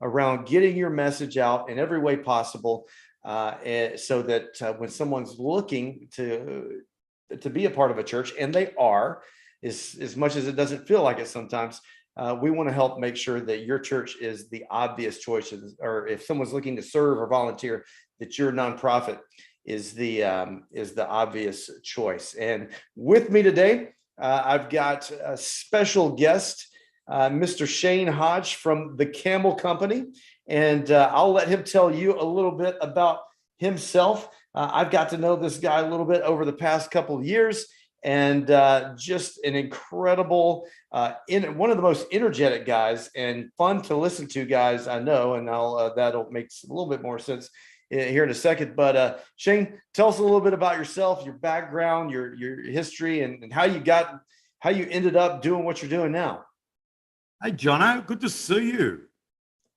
around getting your message out in every way possible, so that when someone's looking to be a part of a church, and they are, as much as it doesn't feel like it sometimes, we want to help make sure that your church is the obvious choice, or if someone's looking to serve or volunteer, that your nonprofit is the obvious choice. And with me today, I've got a special guest, Mr. Shane Hodge from the Camel Company, and I'll let him tell you a little bit about himself. I've got to know this guy a little bit over the past couple of years, and just an incredible, one of the most energetic guys and fun to listen to guys I know, and that'll make a little bit more sense here in a second. But Shane, tell us a little bit about yourself, your background, your history, and how you ended up doing what you're doing now. Hey, Jono, good to see you.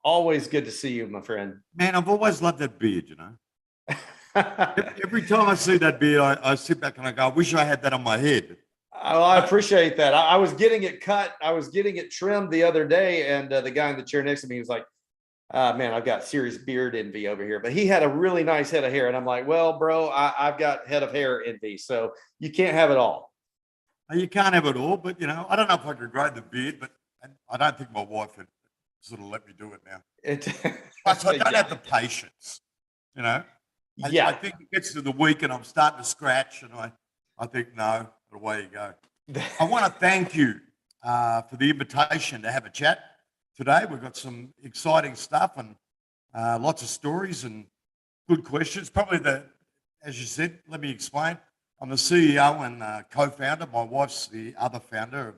Always good to see you, my friend. Man, I've always loved that beard, Every time I see that beard, I sit back and I go, I wish I had that on my head. Oh, I appreciate that. I was getting it cut. I was getting it trimmed the other day, and the guy in the chair next to me was like, man, I've got serious beard envy over here. But he had a really nice head of hair. And I'm like, well, bro, I've got head of hair envy. So you can't have it all. You can't have it all, but, I don't know if I could grow the beard, but I don't think my wife would sort of let me do it now. Plus, I don't have the patience, I think it gets to the week and I'm starting to scratch, and I think, no, away you go. I want to thank you for the invitation to have a chat today. We've got some exciting stuff and lots of stories and good questions. Probably as you said, let me explain. I'm the CEO and co-founder. My wife's the other founder of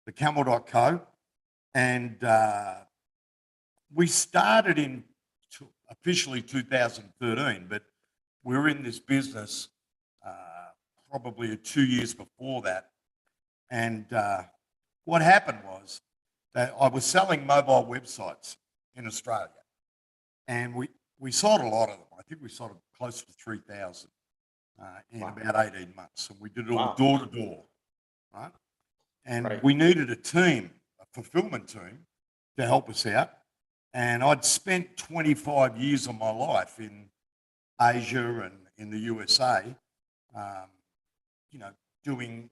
the Camel.co. And we started in officially 2013, but we were in this business probably 2 years before that. And what happened was that I was selling mobile websites in Australia, and we sold a lot of them. I think we sold close to 3,000 in about 18 months, and we did it all door to door, right? And we needed a team, a fulfillment team, to help us out. And I'd spent 25 years of my life in Asia and in the USA, doing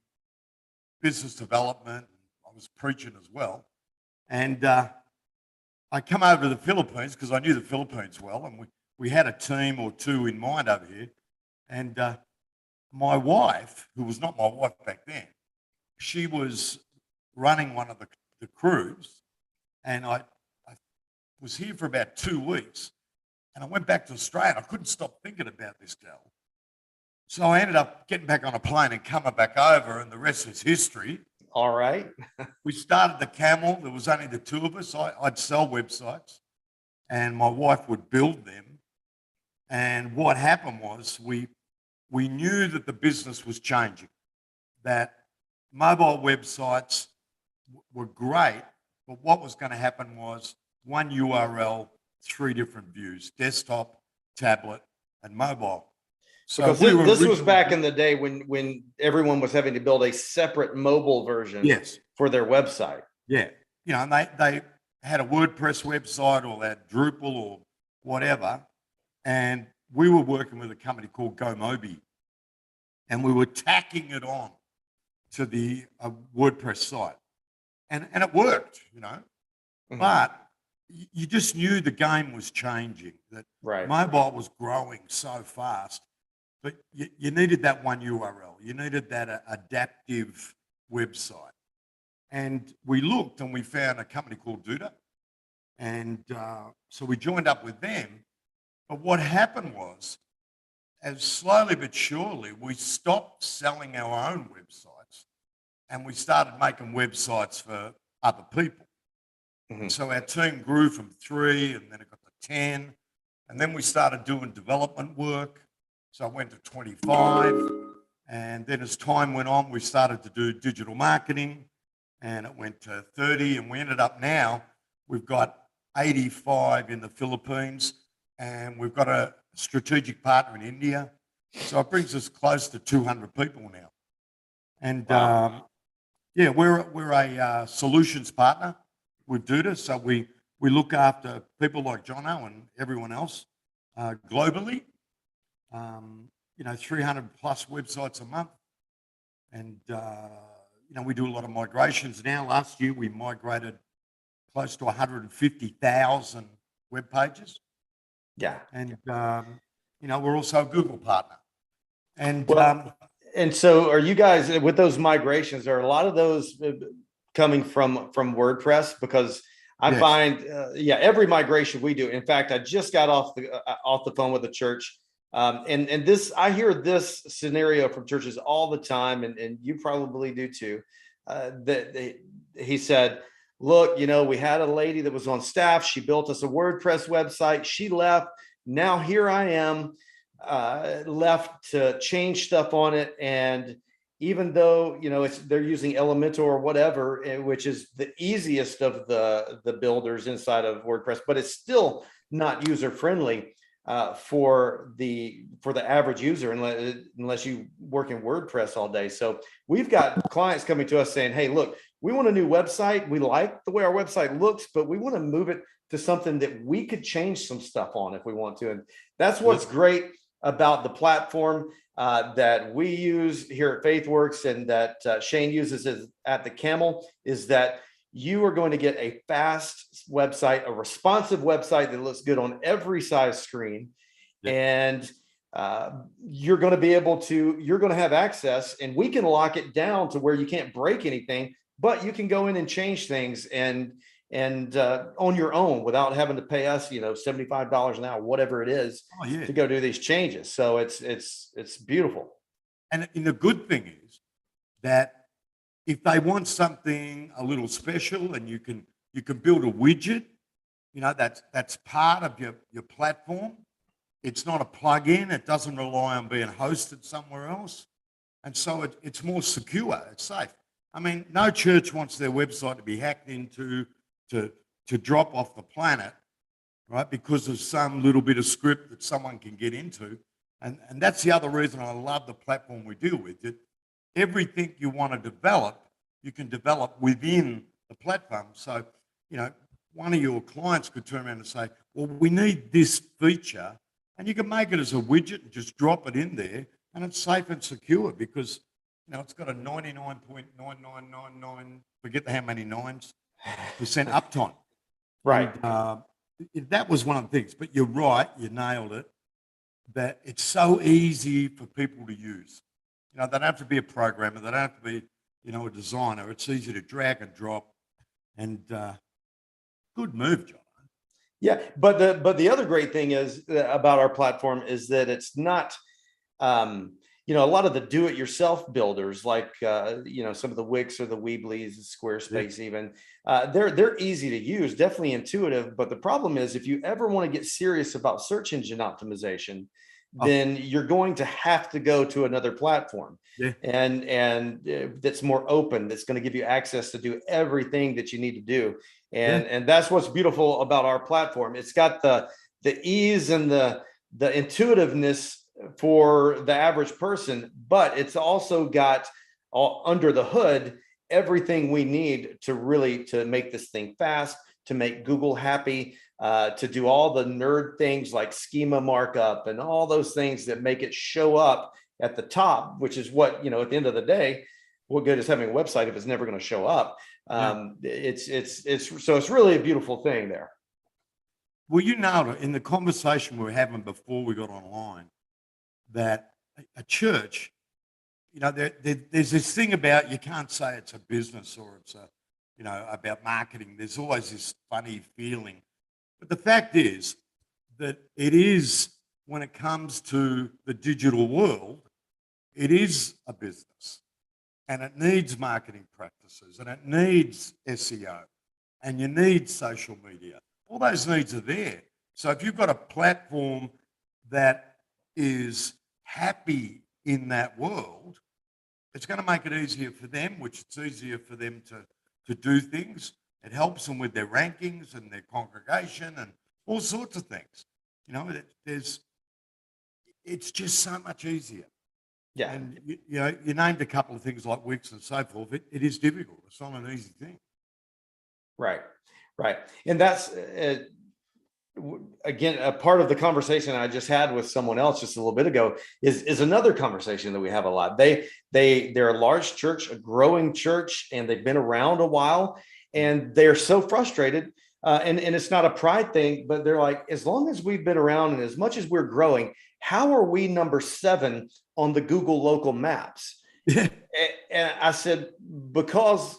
business development. I was preaching as well. And I come over to the Philippines because I knew the Philippines well, and we had a team or two in mind over here. And my wife, who was not my wife back then, she was running one of the crews, and I was here for about 2 weeks, and I went back to Australia. I couldn't stop thinking about this girl. So I ended up getting back on a plane and coming back over, and the rest is history. All right. We started the Camel. There was only the two of us. I'd sell websites, and my wife would build them. And what happened was we knew that the business was changing, that mobile websites were great, but what was going to happen was one URL, 3 different views: desktop, tablet, and mobile. So this was back in the day when everyone was having to build a separate mobile version for their website. Yeah. And they had a WordPress website, or they had Drupal or whatever. And we were working with a company called GoMobi, and we were tacking it on to the WordPress site. And it worked, Mm-hmm. But you just knew the game was changing, that mobile was growing so fast. But you needed that one URL. You needed that adaptive website. And we looked and we found a company called Duda. And so we joined up with them. But what happened was, as slowly but surely, we stopped selling our own websites and we started making websites for other people. Mm-hmm. And so our team grew from 3, and then it got to 10. And then we started doing development work. So I went to 25, and then as time went on, we started to do digital marketing, and it went to 30, and we ended up now, we've got 85 in the Philippines, and we've got a strategic partner in India. So it brings us close to 200 people now. And we're a solutions partner with Duda. So we we look after people like Jono and everyone else globally. 300 plus websites a month. And, we do a lot of migrations now. Last year, we migrated close to 150,000 web pages. Yeah. And, we're also a Google partner. And, and so are you guys with those migrations? Are a lot of those coming from WordPress? Because I yes. find, every migration we do. In fact, I just got off the phone with a church. And this, I hear this scenario from churches all the time, and you probably do too. He said, look, we had a lady that was on staff. She built us a WordPress website. She left. Now here I am, left to change stuff on it. And even though, they're using Elementor or whatever, which is the easiest of the builders inside of WordPress, but it's still not user friendly for the average user unless you work in WordPress all day. So we've got clients coming to us saying, hey, look, we want a new website. We like the way our website looks, but we want to move it to something that we could change some stuff on if we want to. And that's what's great about the platform that we use here at FaithWorks and that Shane uses at the Camel, is that you are going to get a fast website, a responsive website that looks good on every size screen. And you're going to have access, and we can lock it down to where you can't break anything, but you can go in and change things and on your own without having to pay us, $75 an hour, whatever it is, to go do these changes. So it's beautiful. And the good thing is that if they want something a little special, and you can build a widget, that's part of your platform. It's not a plug-in. It doesn't rely on being hosted somewhere else. And so it's more secure. It's safe. I mean, no church wants their website to be hacked into to drop off the planet, right? Because of some little bit of script that someone can get into. And that's the other reason I love the platform we deal with. Everything you want to develop, you can develop within the platform. So, one of your clients could turn around and say, well, we need this feature, and you can make it as a widget and just drop it in there, and it's safe and secure because, it's got a 99.9999, forget how many nines, percent uptime. Right. And, that was one of the things, but you're right, you nailed it, that it's so easy for people to use. They don't have to be a programmer. They don't have to be, a designer. It's easy to drag and drop. And good move, John. Yeah, but the other great thing is about our platform is that it's not, a lot of the do-it-yourself builders, like some of the Wix or the Weebly's, Squarespace, even they're easy to use, definitely intuitive. But the problem is, if you ever want to get serious about search engine optimization, then you're going to have to go to another platform, and that's more open, that's going to give you access to do everything that you need to do. And that's what's beautiful about our platform. It's got the ease and the intuitiveness for the average person, but it's also got under the hood everything we need to make this thing fast, to make Google happy, to do all the nerd things like schema markup and all those things that make it show up at the top, which is what, at the end of the day, what good is having a website if it's never going to show up? It's really a beautiful thing there. Well, in the conversation we were having before we got online, that a church, there's this thing about, you can't say it's a business or it's about marketing. There's always this funny feeling. But the fact is that it is, when it comes to the digital world, it is a business, and it needs marketing practices, and it needs SEO, and you need social media. All those needs are there. So if you've got a platform that is happy in that world, it's going to make it easier for them, which it's easier for them to do things. It helps them with their rankings and their congregation and all sorts of things. It's just so much easier. Yeah. And you named a couple of things like Wix and so forth. It is difficult. It's not an easy thing. Right. Right. And that's, again, a part of the conversation I just had with someone else just a little bit ago is another conversation that we have a lot. They're a large church, a growing church, and they've been around a while, and they're so frustrated. And it's not a pride thing, but they're like, as long as we've been around and as much as we're growing, how are we number 7 on the Google local maps? And I said, because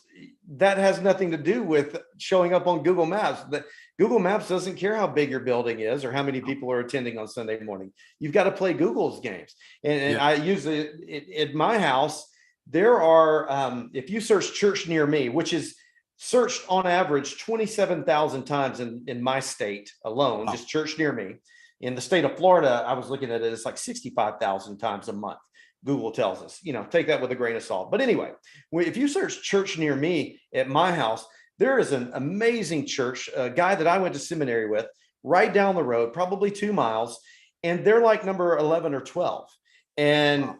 that has nothing to do with showing up on Google Maps. That Google Maps doesn't care how big your building is or how many people are attending on Sunday morning. You've got to play Google's games. And I use it at my house. There are, if you search church near me, which is searched on average 27,000 times in my state alone, just church near me. In the state of Florida, I was looking at it, it's like 65,000 times a month. Google tells us, take that with a grain of salt. But anyway, if you search church near me at my house, there is an amazing church, a guy that I went to seminary with, right down the road, probably 2 miles, and they're like number 11 or 12. And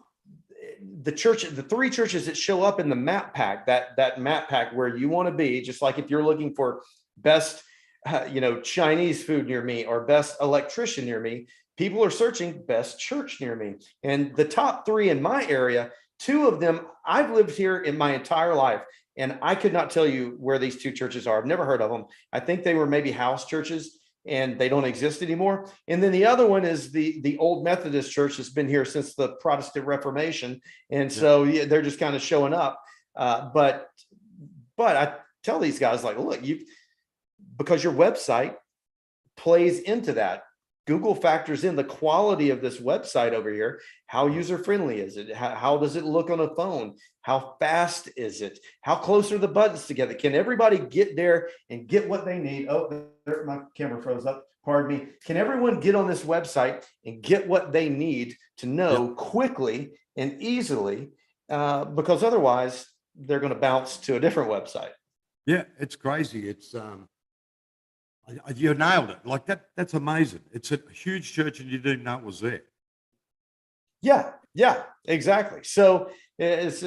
the 3 churches that show up in the map pack, that map pack where you want to be, just like if you're looking for best, Chinese food near me or best electrician near me, people are searching best church near me. And the top 3 in my area, 2 of them, I've lived here in my entire life, and I could not tell you where these 2 churches are. I've never heard of them. I think they were maybe house churches, and they don't exist anymore. And then the other one is the old Methodist church that's been here since the Protestant Reformation. And so they're just kind of showing up. But I tell these guys, like, look, because your website plays into that. Google factors in the quality of this website over here. How user-friendly is it? How does it look on a phone? How fast is it? How close are the buttons together? Can everybody get there and get what they need? Oh, there, my camera froze up. Pardon me. Can everyone get on this website and get what they need to know quickly and easily? Because otherwise, they're going to bounce to a different website. Yeah, it's crazy. It's you nailed it. Like that's amazing. It's a huge church and you didn't know it was there. Yeah, exactly. So it's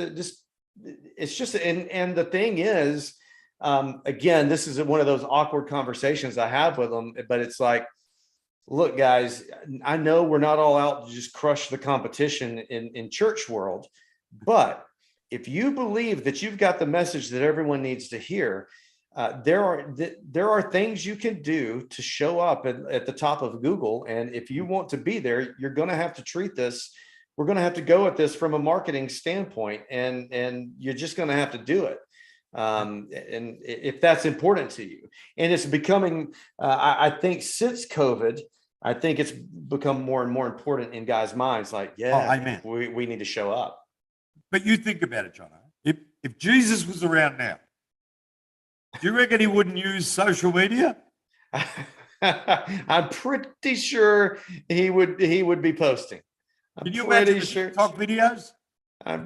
just, and the thing is, again, this is one of those awkward conversations I have with them, but it's like, look, guys, I know we're not all out to just crush the competition in church world, but if you believe that you've got the message that everyone needs to hear, there are things you can do to show up at the top of Google. And if you want to be there, you're going to have to treat this. We're going to have to go at this from a marketing standpoint, and you're just going to have to do it. And if that's important to you, and it's becoming, I think since COVID, I think it's become more and more important in guys' minds. Like, we need to show up. But you think about it, John. If Jesus was around now, do you reckon he wouldn't use social media? I'm pretty sure he would be posting. Can you imagine the TikTok videos? I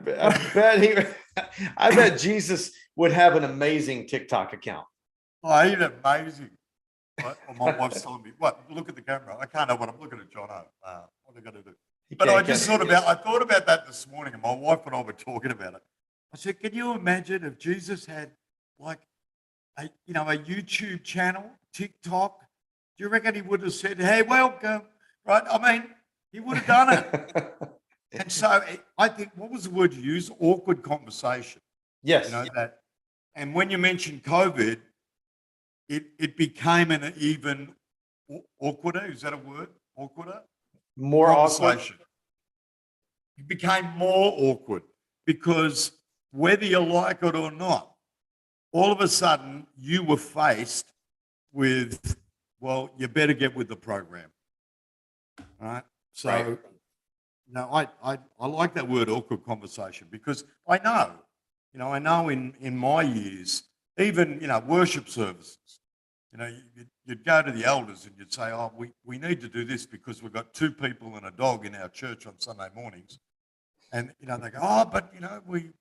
bet Jesus would have an amazing TikTok account. Oh, he's amazing. My wife's telling me, "What? Look at the camera." I can't know what I'm looking at, John. What are they going to do? But I thought about that this morning, and my wife and I were talking about it. I said, "Can you imagine if Jesus had like a YouTube channel, TikTok? Do you reckon he would have said, 'Hey, welcome'? Right? I mean, he would have done it." And so I think, what was the word you used? Awkward conversation. Yes. That. And when you mentioned COVID, it became an even awkwarder. Is that a word? Awkwarder? More conversation. Awkward. It became more awkward because whether you like it or not, all of a sudden you were faced with, well, you better get with the program. Right? So, right. I like that word, awkward conversation, because I know in my years, even, worship services, you'd go to the elders and you'd say, "Oh, we need to do this because we've got 2 people and a dog in our church on Sunday mornings." And, they go, "Oh, but, we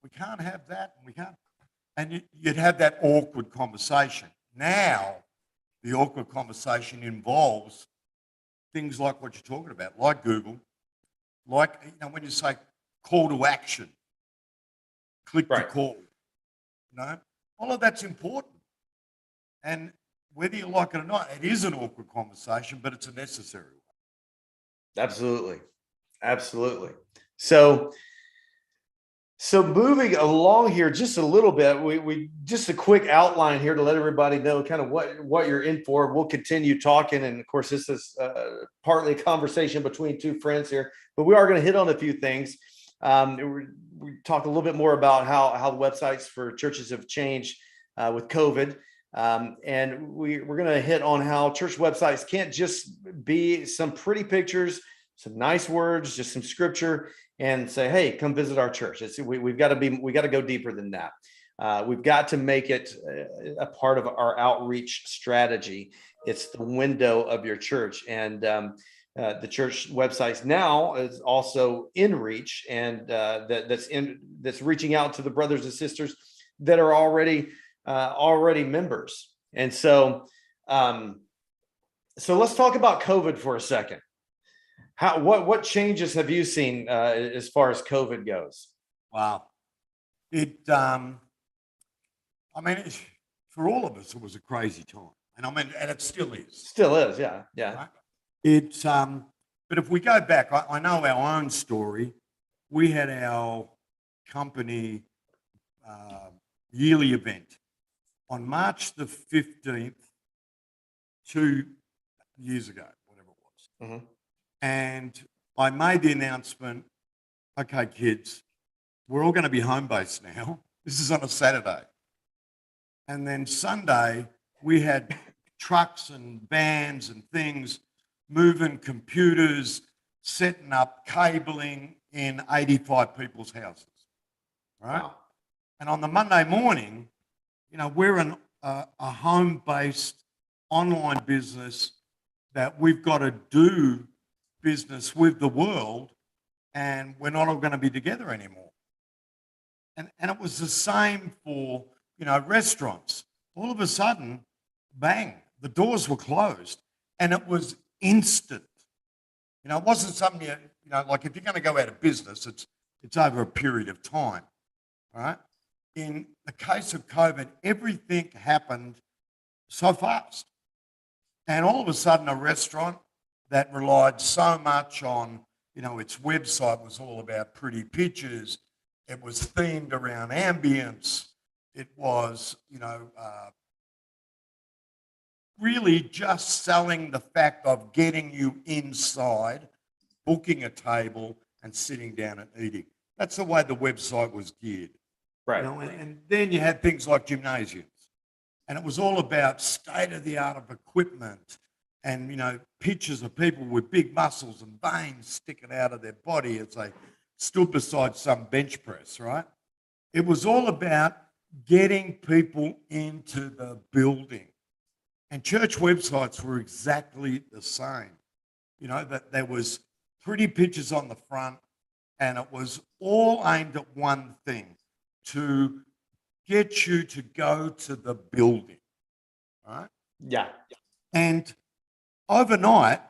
can't have that, and we can't." And you'd have that awkward conversation. Now, the awkward conversation involves things like what you're talking about, like Google, like, when you say call to action, click to call, all of that's important. And whether you like it or not, it is an awkward conversation, but it's a necessary one. Absolutely. Absolutely. So moving along here just a little bit, we just a quick outline here to let everybody know kind of what you're in for. We'll continue talking, and of course, this is partly a conversation between two friends here, but we are going to hit on a few things. We talk a little bit more about how the websites for churches have changed with COVID, and we're going to hit on how church websites can't just be some pretty pictures, some nice words, just some scripture, and say, hey, come visit our church. We've got to go deeper than that. We've got to make it a part of our outreach strategy. It's the window of your church. And the church websites now is also in reach, and that's reaching out to the brothers and sisters that are already members. And so let's talk about COVID for a second. What changes have you seen as far as COVID goes? Wow. For all of us, it was a crazy time. And it still is. Still is, yeah. Right? But if we go back, I know our own story. We had our company yearly event on March the 15th, 2 years ago, whatever it was. Mm-hmm. And I made the announcement, okay, kids, we're all going to be home-based now. This is on a Saturday. And then Sunday, we had trucks and vans and things moving computers, setting up cabling in 85 people's houses. Right? Wow. And on the Monday morning, we're a home-based online business that we've got to do business with the world, and we're not all going to be together anymore. And it was the same for, restaurants. All of a sudden, bang, the doors were closed, and it was instant. It wasn't something, like if you're going to go out of business, it's over a period of time, right? In the case of COVID, everything happened so fast. And all of a sudden, a restaurant that relied so much on, its website was all about pretty pictures. It was themed around ambience. It was, really just selling the fact of getting you inside, booking a table, and sitting down and eating. That's the way the website was geared. Right. And then you had things like gymnasiums. And it was all about state-of-the-art of equipment and, pictures of people with big muscles and veins sticking out of their body as they stood beside some bench press, right? It was all about getting people into the building. And church websites were exactly the same. That there was pretty pictures on the front, and it was all aimed at one thing, to get you to go to the building, right? Yeah. And overnight,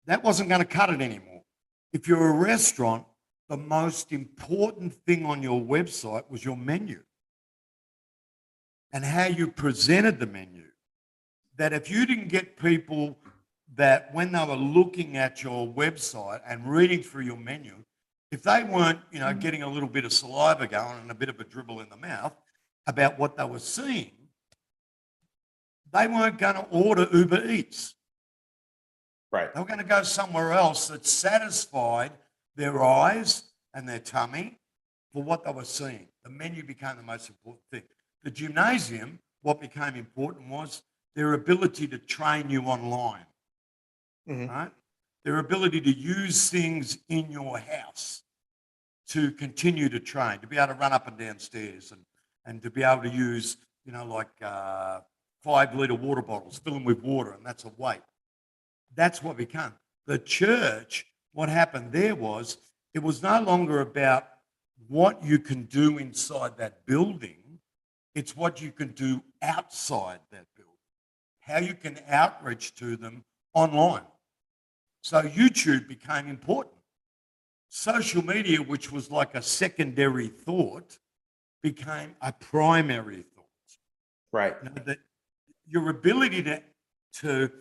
that wasn't going to cut it anymore. If you're a restaurant, the most important thing on your website was your menu and how you presented the menu. That if you didn't get people that when they were looking at your website and reading through your menu, if they weren't, getting a little bit of saliva going and a bit of a dribble in the mouth about what they were seeing, they weren't going to order Uber Eats. Right. They were going to go somewhere else that satisfied their eyes and their tummy for what they were seeing. The menu became the most important thing. The gymnasium, what became important was their ability to train you online, right? Their ability to use things in your house to continue to train, to be able to run up and down stairs and to be able to use, 5-litre water bottles, fill them with water, and that's a weight. That's what became. The church, what happened there was, it was no longer about what you can do inside that building. It's what you can do outside that building, how you can outreach to them online. So YouTube became important. Social media, which was like a secondary thought, became a primary thought. Right. your ability to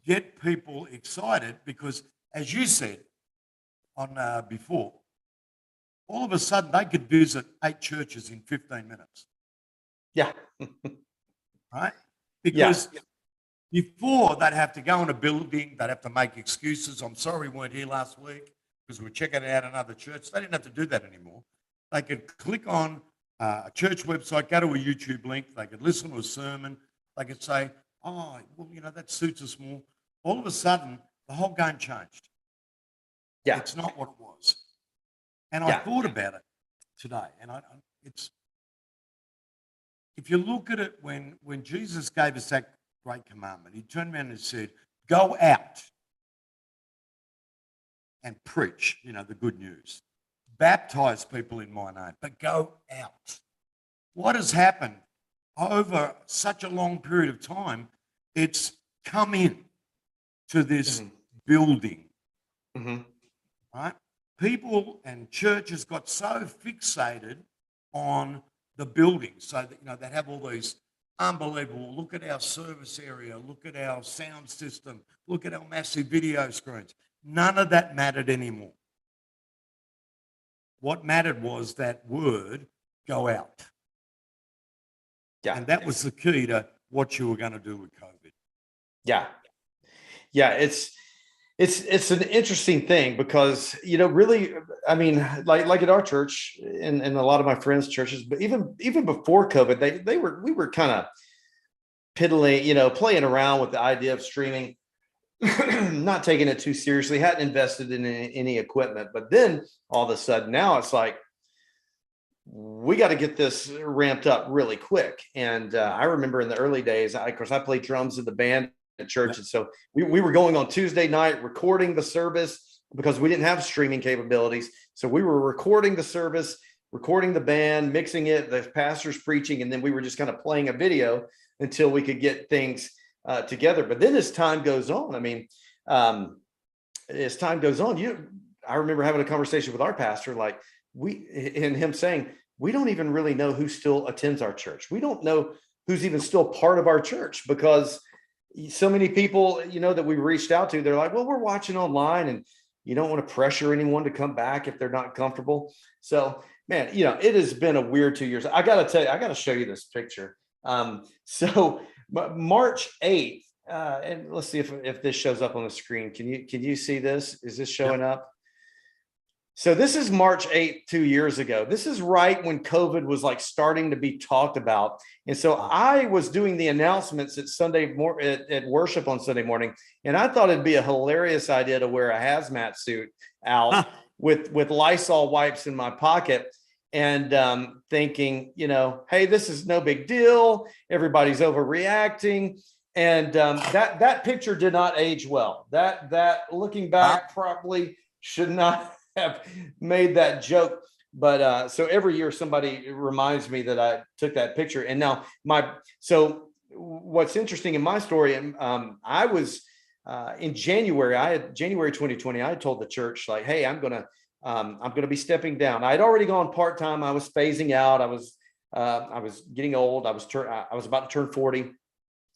get people excited, because as you said on before, all of a sudden they could visit 8 churches in 15 minutes. Yeah. Right? Because before they'd have to go in a building, they'd have to make excuses. I'm sorry we weren't here last week because we're checking out another church. They didn't have to do that anymore. They could click on a church website, go to a YouTube link. They could listen to a sermon. They could say, oh, well, that suits us more. All of a sudden, the whole game changed. Yeah. It's not what it was. And I thought about it today. And it's, if you look at it, when Jesus gave us that great commandment, he turned around and said, go out and preach, the good news. Baptize people in my name, but go out. What has happened over such a long period of time? It's come in to this building, right? People and churches got so fixated on the building, so that they have all these unbelievable, look at our service area, look at our sound system, look at our massive video screens. None of that mattered anymore. What mattered was that word, go out. Yeah. And that was the key to what you were going to do with COVID. Yeah. Yeah. It's an interesting thing because, really, I mean, like at our church and a lot of my friends' churches, but even before COVID, we were kind of piddling, playing around with the idea of streaming, not taking it too seriously, hadn't invested in any equipment. But then all of a sudden now it's like, we got to get this ramped up really quick. And I remember in the early days, of course, I played drums in the band at church. And so we were going on Tuesday night, recording the service because we didn't have streaming capabilities. So we were recording the service, recording the band, mixing it, the pastor's preaching, and then we were just kind of playing a video until we could get things together. But then as time goes on, I mean, I remember having a conversation with our pastor, like and him saying, we don't even really know who still attends our church. We don't know who's even still part of our church because so many people, that we reached out to, they're like, well, we're watching online and you don't want to pressure anyone to come back if they're not comfortable. So, man, it has been a weird 2 years. I got to tell you, I got to show you this picture. So March 8th, and let's see if this shows up on the screen. Can you see this? Is this showing up? So this is March 8th, 2 years ago. This is right when COVID was like starting to be talked about. And so I was doing the announcements at worship on Sunday morning. And I thought it'd be a hilarious idea to wear a hazmat suit out with Lysol wipes in my pocket and thinking, hey, this is no big deal. Everybody's overreacting. And that picture did not age well. That looking back probably should not have made that joke, but so every year somebody reminds me that I took that picture. And now so what's interesting in my story, I was in January, January 2020, I had told the church like, hey, I'm gonna be stepping down. I'd already gone part-time. I was phasing out. I was getting old. I was about to turn 40,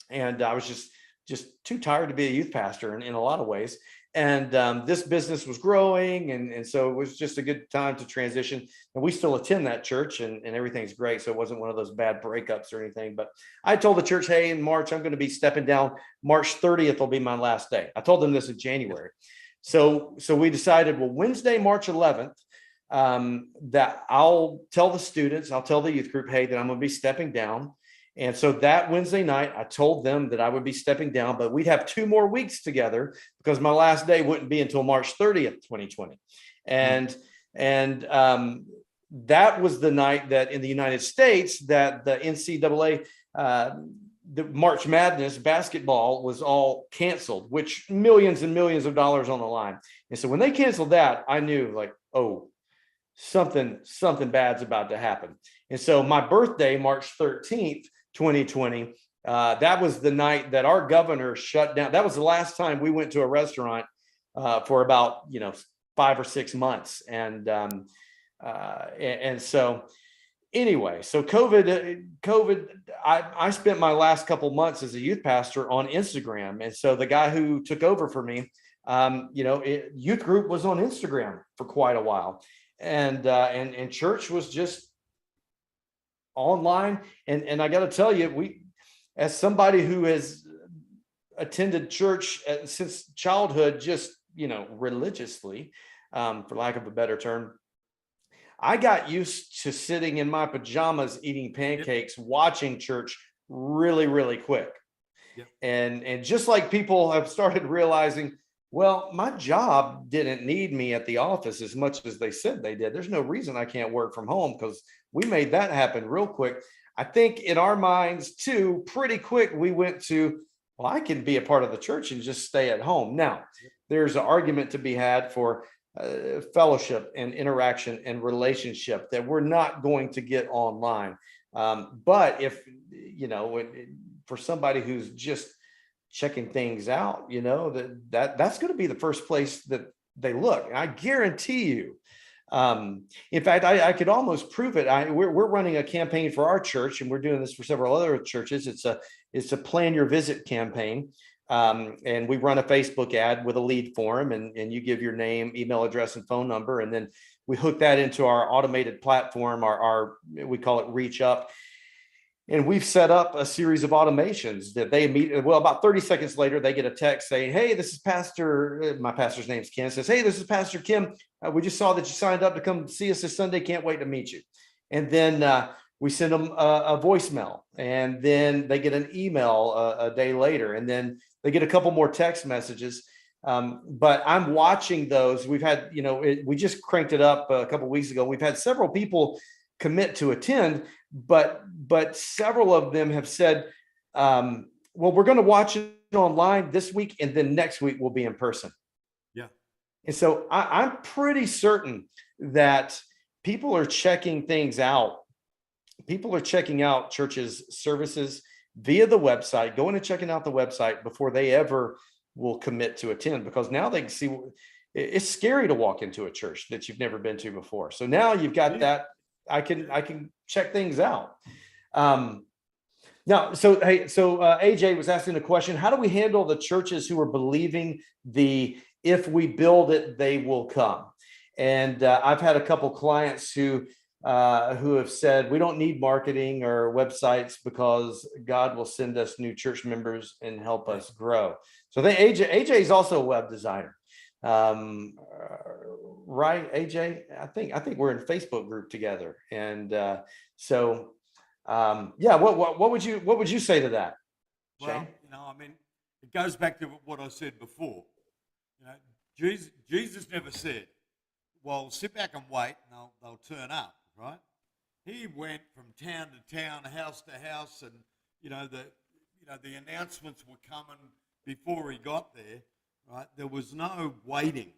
and I was just too tired to be a youth pastor in a lot of ways. And this business was growing. And so it was just a good time to transition. And we still attend that church and everything's great. So it wasn't one of those bad breakups or anything. But I told the church, hey, in March, I'm going to be stepping down. March 30th will be my last day. I told them this in January. So we decided, well, Wednesday, March 11th, that I'll tell the youth group, hey, that I'm going to be stepping down. And so that Wednesday night, I told them that I would be stepping down, but we'd have 2 more weeks together because my last day wouldn't be until March 30th, 2020. And that was the night that in the United States that the NCAA, the March Madness basketball was all canceled, which millions and millions of dollars on the line. And so when they canceled that, I knew like, oh, something bad's about to happen. And so my birthday, March 13th, 2020, that was the night that our governor shut down. That was the last time we went to a restaurant for about 5 or 6 months. And so anyway, so COVID, I spent my last couple months as a youth pastor on Instagram. And so the guy who took over for me, youth group was on Instagram for quite a while. And church was just online. And I got to tell you, as somebody who has attended church since childhood, just, religiously, for lack of a better term, I got used to sitting in my pajamas, eating pancakes, watching church really, really quick. Yep. And just like people have started realizing, well, my job didn't need me at the office as much as they said they did. There's no reason I can't work from home, because we made that happen real quick. I think in our minds too, pretty quick, we went to, well, I can be a part of the church and just stay at home. Now, there's an argument to be had for fellowship and interaction and relationship that we're not going to get online. But if, for somebody who's just checking things out, that's going to be the first place that they look. And I guarantee you, in fact, I could almost prove it. We're running a campaign for our church, and we're doing this for several other churches. It's a plan your visit campaign. And we run a Facebook ad with a lead form, and you give your name, email address, and phone number. And then we hook that into our automated platform, we call it Reach Up. And we've set up a series of automations that they meet. Well, about 30 seconds later, they get a text saying, hey, this is Pastor, my pastor's name's Ken, says, hey, this is Pastor Kim. We just saw that you signed up to come see us this Sunday. Can't wait to meet you. And then we send them a voicemail, and then they get an email a day later, and then they get a couple more text messages. But I'm watching those. We've had, we just cranked it up a couple of weeks ago. We've had several people commit to attend, but several of them have said, well, we're going to watch it online this week, and then next week we'll be in person. Yeah. And so I'm pretty certain that people are checking things out. People are checking out churches' services via the website, going and checking out the website before they ever will commit to attend, because now they can see. It's scary to walk into a church that you've never been to before. So now you've got that. I can check things out. Now, so AJ was asking the question: how do we handle the churches who are believing if we build it, they will come? And I've had a couple clients who have said, we don't need marketing or websites because God will send us new church members and help us grow. So then AJ is also a web designer. Right, AJ? I think we're in a Facebook group together. And yeah, what would you say to that, Shane? Well, it goes back to what I said before. Jesus never said, well, sit back and wait and they'll turn up, right? He went from town to town, house to house, and the announcements were coming before he got there, right? There was no waiting,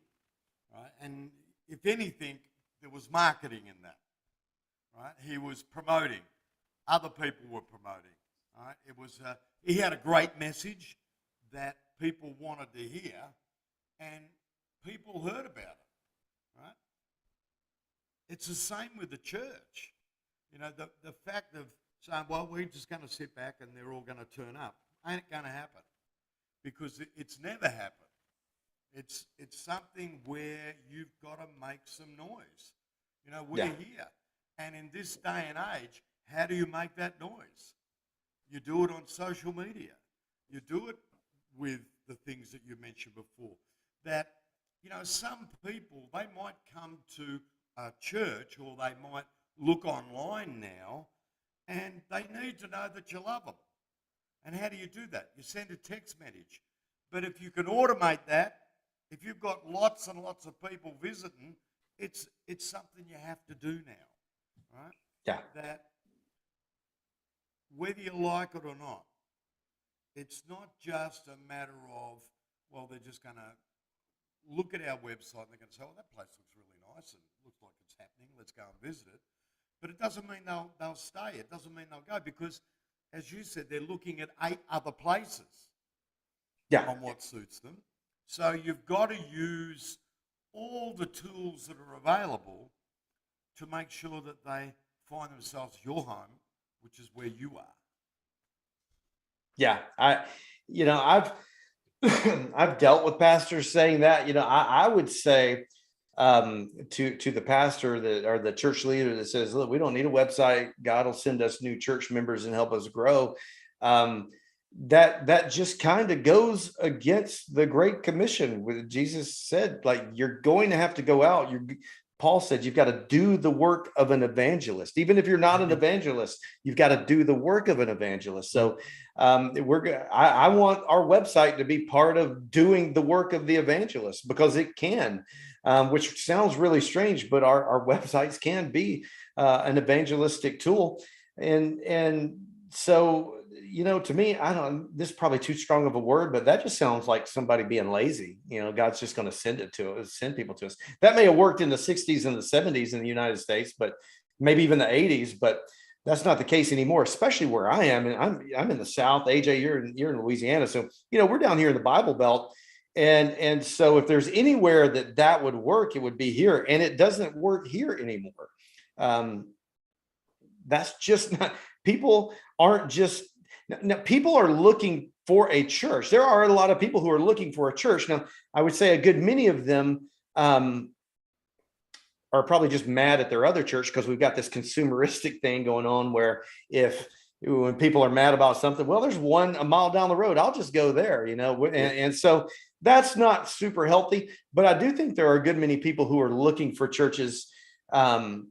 right? And if anything, there was marketing in that, right? He was promoting. Other people were promoting, right? It was he had a great message that people wanted to hear, and people heard about it, right? It's the same with the church. The fact of saying, well, we're just going to sit back and they're all going to turn up, ain't going to happen, because it's never happened. It's something where you've got to make some noise. We're here. And in this day and age, how do you make that noise? You do it on social media. You do it with the things that you mentioned before. That, some people, they might come to a church, or they might look online now, and they need to know that you love them. And how do you do that? You send a text message. But if you can automate that, if you've got lots and lots of people visiting, it's something you have to do now, right? Yeah. That whether you like it or not, it's not just a matter of, well, they're just going to look at our website and they're going to say, well, that place looks really nice and looks like it's happening. Let's go and visit it. But it doesn't mean they'll stay. It doesn't mean they'll go, because, as you said, they're looking at 8 other places on what suits them. So you've got to use all the tools that are available to make sure that they find themselves your home, which is where you are. Yeah, I've I've dealt with pastors saying that. I would say to the pastor that or the church leader that says, "Look, we don't need a website. God will send us new church members and help us grow." That just kind of goes against the Great Commission, where Jesus said, like, you're going to have to go out. Paul said you've got to do the work of an evangelist. Even if you're not an evangelist, you've got to do the work of an evangelist. So I want our website to be part of doing the work of the evangelist, because it can, which sounds really strange, but our websites can be an evangelistic tool. And so, to me, this is probably too strong of a word, but that just sounds like somebody being lazy. God's just going to send people to us. That may have worked in the 60s and the 70s in the United States, but maybe even the 80s, but that's not the case anymore, especially where I am. And I'm in the South. AJ, you're in Louisiana. So, we're down here in the Bible Belt. And so if there's anywhere that would work, it would be here. And it doesn't work here anymore. That's just not, people aren't just, now, people are looking for a church. There are a lot of people who are looking for a church. Now, I would say a good many of them are probably just mad at their other church, because we've got this consumeristic thing going on where when people are mad about something, well, there's one a mile down the road, I'll just go there, and so that's not super healthy. But I do think there are a good many people who are looking for churches, and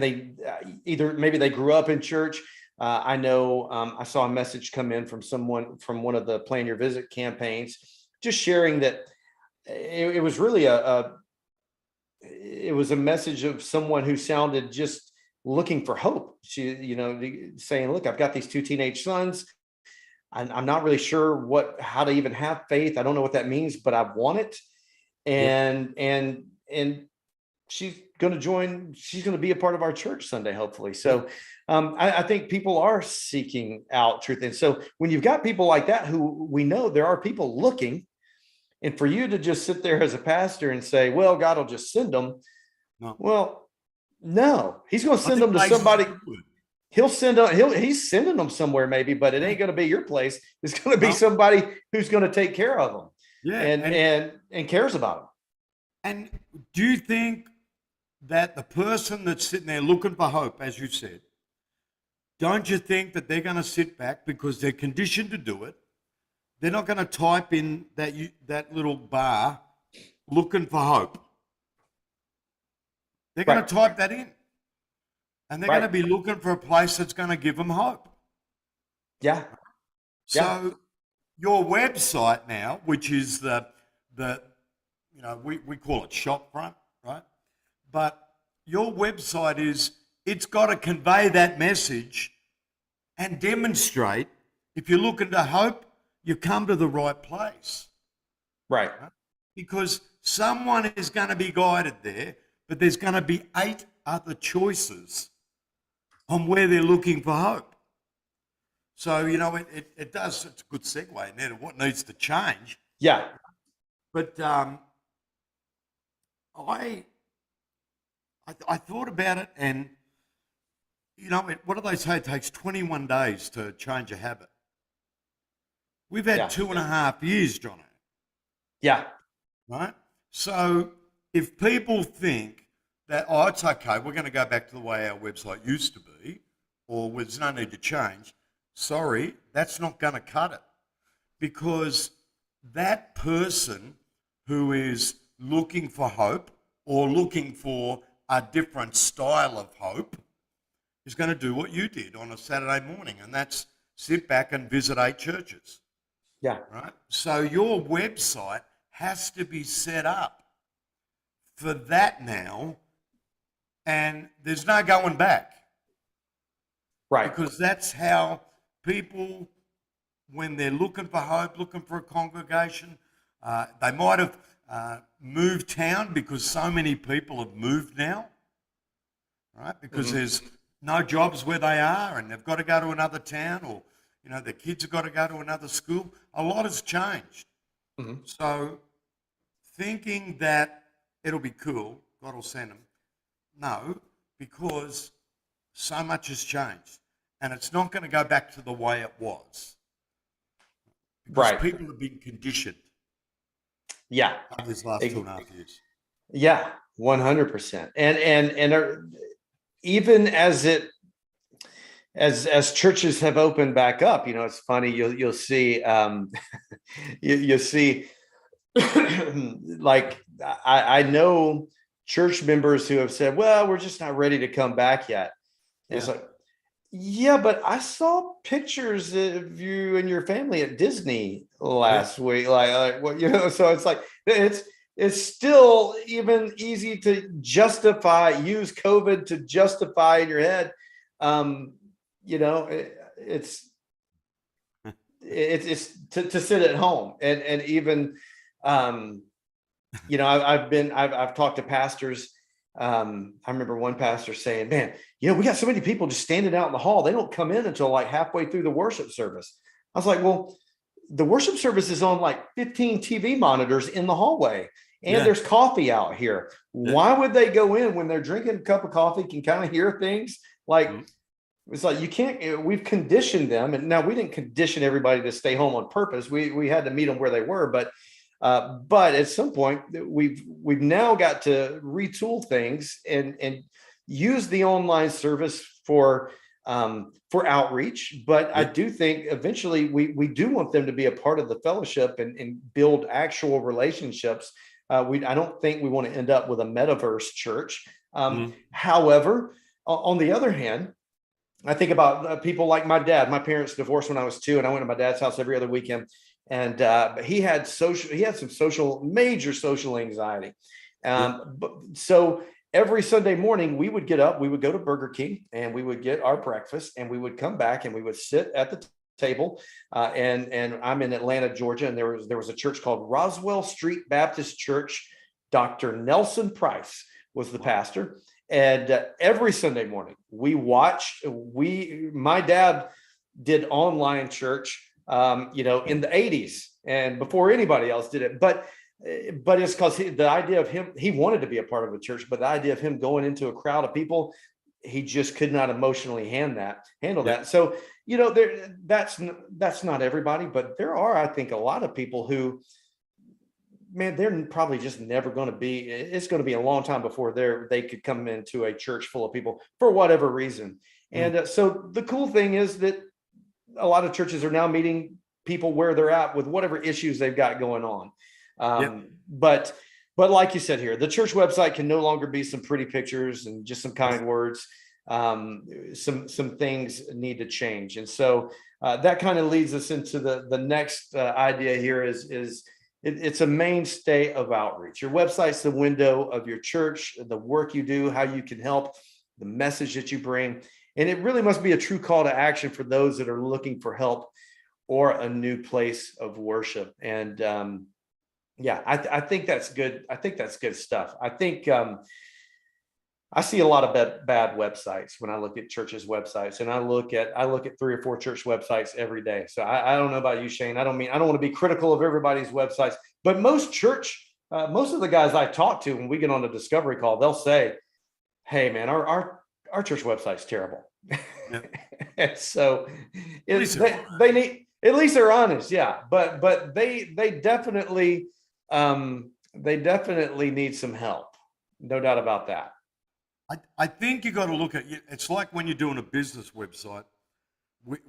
they either maybe they grew up in church. I know I saw a message come in from someone from one of the Plan Your Visit campaigns, just sharing that it was really it was a message of someone who sounded just looking for hope. She, saying, "Look, I've got these two teenage sons. I'm not really sure how to even have faith. I don't know what that means, but I want it." And she's going to be a part of our church Sunday, hopefully. So I think people are seeking out truth. And so when you've got people like that, who we know there are people looking, and for you to just sit there as a pastor and say, well, God will just send them. No. Well, no, he's going to send them to somebody. He's sending them somewhere maybe, but it ain't going to be your place. It's going to be somebody who's going to take care of them. Yeah. And cares about them. And do you think that the person that's sitting there looking for hope, as you said, don't you think that they're going to sit back because they're conditioned to do it? They're not going to type in that little bar looking for hope. They're going to type that in. And they're going to be looking for a place that's going to give them hope. Yeah. So your website now, which is the we call it Shopfront, right? But your website it's got to convey that message and demonstrate, if you're looking to hope, you come to the right place. Right? Because someone is going to be guided there, but there's going to be 8 other choices on where they're looking for hope. So, it's a good segue into what needs to change. Yeah. But I thought about it, and what do they say? It takes 21 days to change a habit. We've had 2.5 years, Jono. Yeah. Right? So if people think that, it's okay, we're going to go back to the way our website used to be, or there's no need to change, sorry, that's not going to cut it. Because that person who is looking for hope or looking for a different style of hope is going to do what you did on a Saturday morning, and that's sit back and visit 8 churches. Yeah. Right. So your website has to be set up for that now, and there's no going back. Right. Because that's how people, when they're looking for hope, looking for a congregation, they might have moved town, because so many people have moved now, right? Because there's no jobs where they are, and they've got to go to another town, or their kids have got to go to another school. A lot has changed. So thinking that it'll be cool, God will send them, No, because so much has changed, and it's not going to go back to the way it was because Right. people have been conditioned Yeah. over this last 2.5 years. Yeah, 100%. Even as churches have opened back up, it's funny. You'll see you'll see like I know church members who have said, "Well, we're just not ready to come back yet." And it's like, yeah, but I saw pictures of you and your family at Disney last week. Like what, so it's like it's still even easy to use COVID to justify in your head. It's to sit at home and even I've talked to pastors. I remember one pastor saying, "Man, we got so many people just standing out in the hall. They don't come in until like halfway through the worship service." I was like, "Well, the worship service is on like 15 TV monitors in the hallway, and there's coffee out here. Why would they go in when they're drinking a cup of coffee, can kind of hear things? Like, it's like you can't. We've conditioned them, and now we didn't condition everybody to stay home on purpose. We had to meet them where they were, but at some point we've now got to retool things and use the online service for outreach. But I do think eventually we do want them to be a part of the fellowship and build actual relationships. I don't think we want to end up with a metaverse church. However, on the other hand, I think about people like my dad. My parents divorced when I was 2, and I went to my dad's house every other weekend. And he had some major social anxiety. So every Sunday morning we would get up, we would go to Burger King, and we would get our breakfast, and we would come back and we would sit at the table. And I'm in Atlanta, Georgia, and there was a church called Roswell Street Baptist Church. Dr. Nelson Price was the pastor. And every Sunday morning my dad did online church in the 80s and before anybody else did it. But it's because the idea of him, he wanted to be a part of a church, but the idea of him going into a crowd of people, he just could not emotionally handle that. So, that's not everybody, but there are, I think, a lot of people who, man, they're probably just never going to be, it's going to be a long time before they could come into a church full of people for whatever reason. And so the cool thing is that a lot of churches are now meeting people where they're at with whatever issues they've got going on. But like you said here, the church website can no longer be some pretty pictures and just some kind words. Some things need to change. And so that kind of leads us into the next idea here is it's a mainstay of outreach. Your website's the window of your church, the work you do, how you can help, the message that you bring. And it really must be a true call to action for those that are looking for help or a new place of worship. And I think that's good. I think that's good stuff. I think I see a lot of bad websites when I look at churches' websites, and I look at 3 or 4 church websites every day. So I don't know about you, Shane. I don't want to be critical of everybody's websites, but most of the guys I talk to when we get on a discovery call, they'll say, "Hey, man, our church website's terrible." And so they need, at least they're honest, yeah. But they definitely need some help, no doubt about that. I think you got to look at it. It's like when you're doing a business website.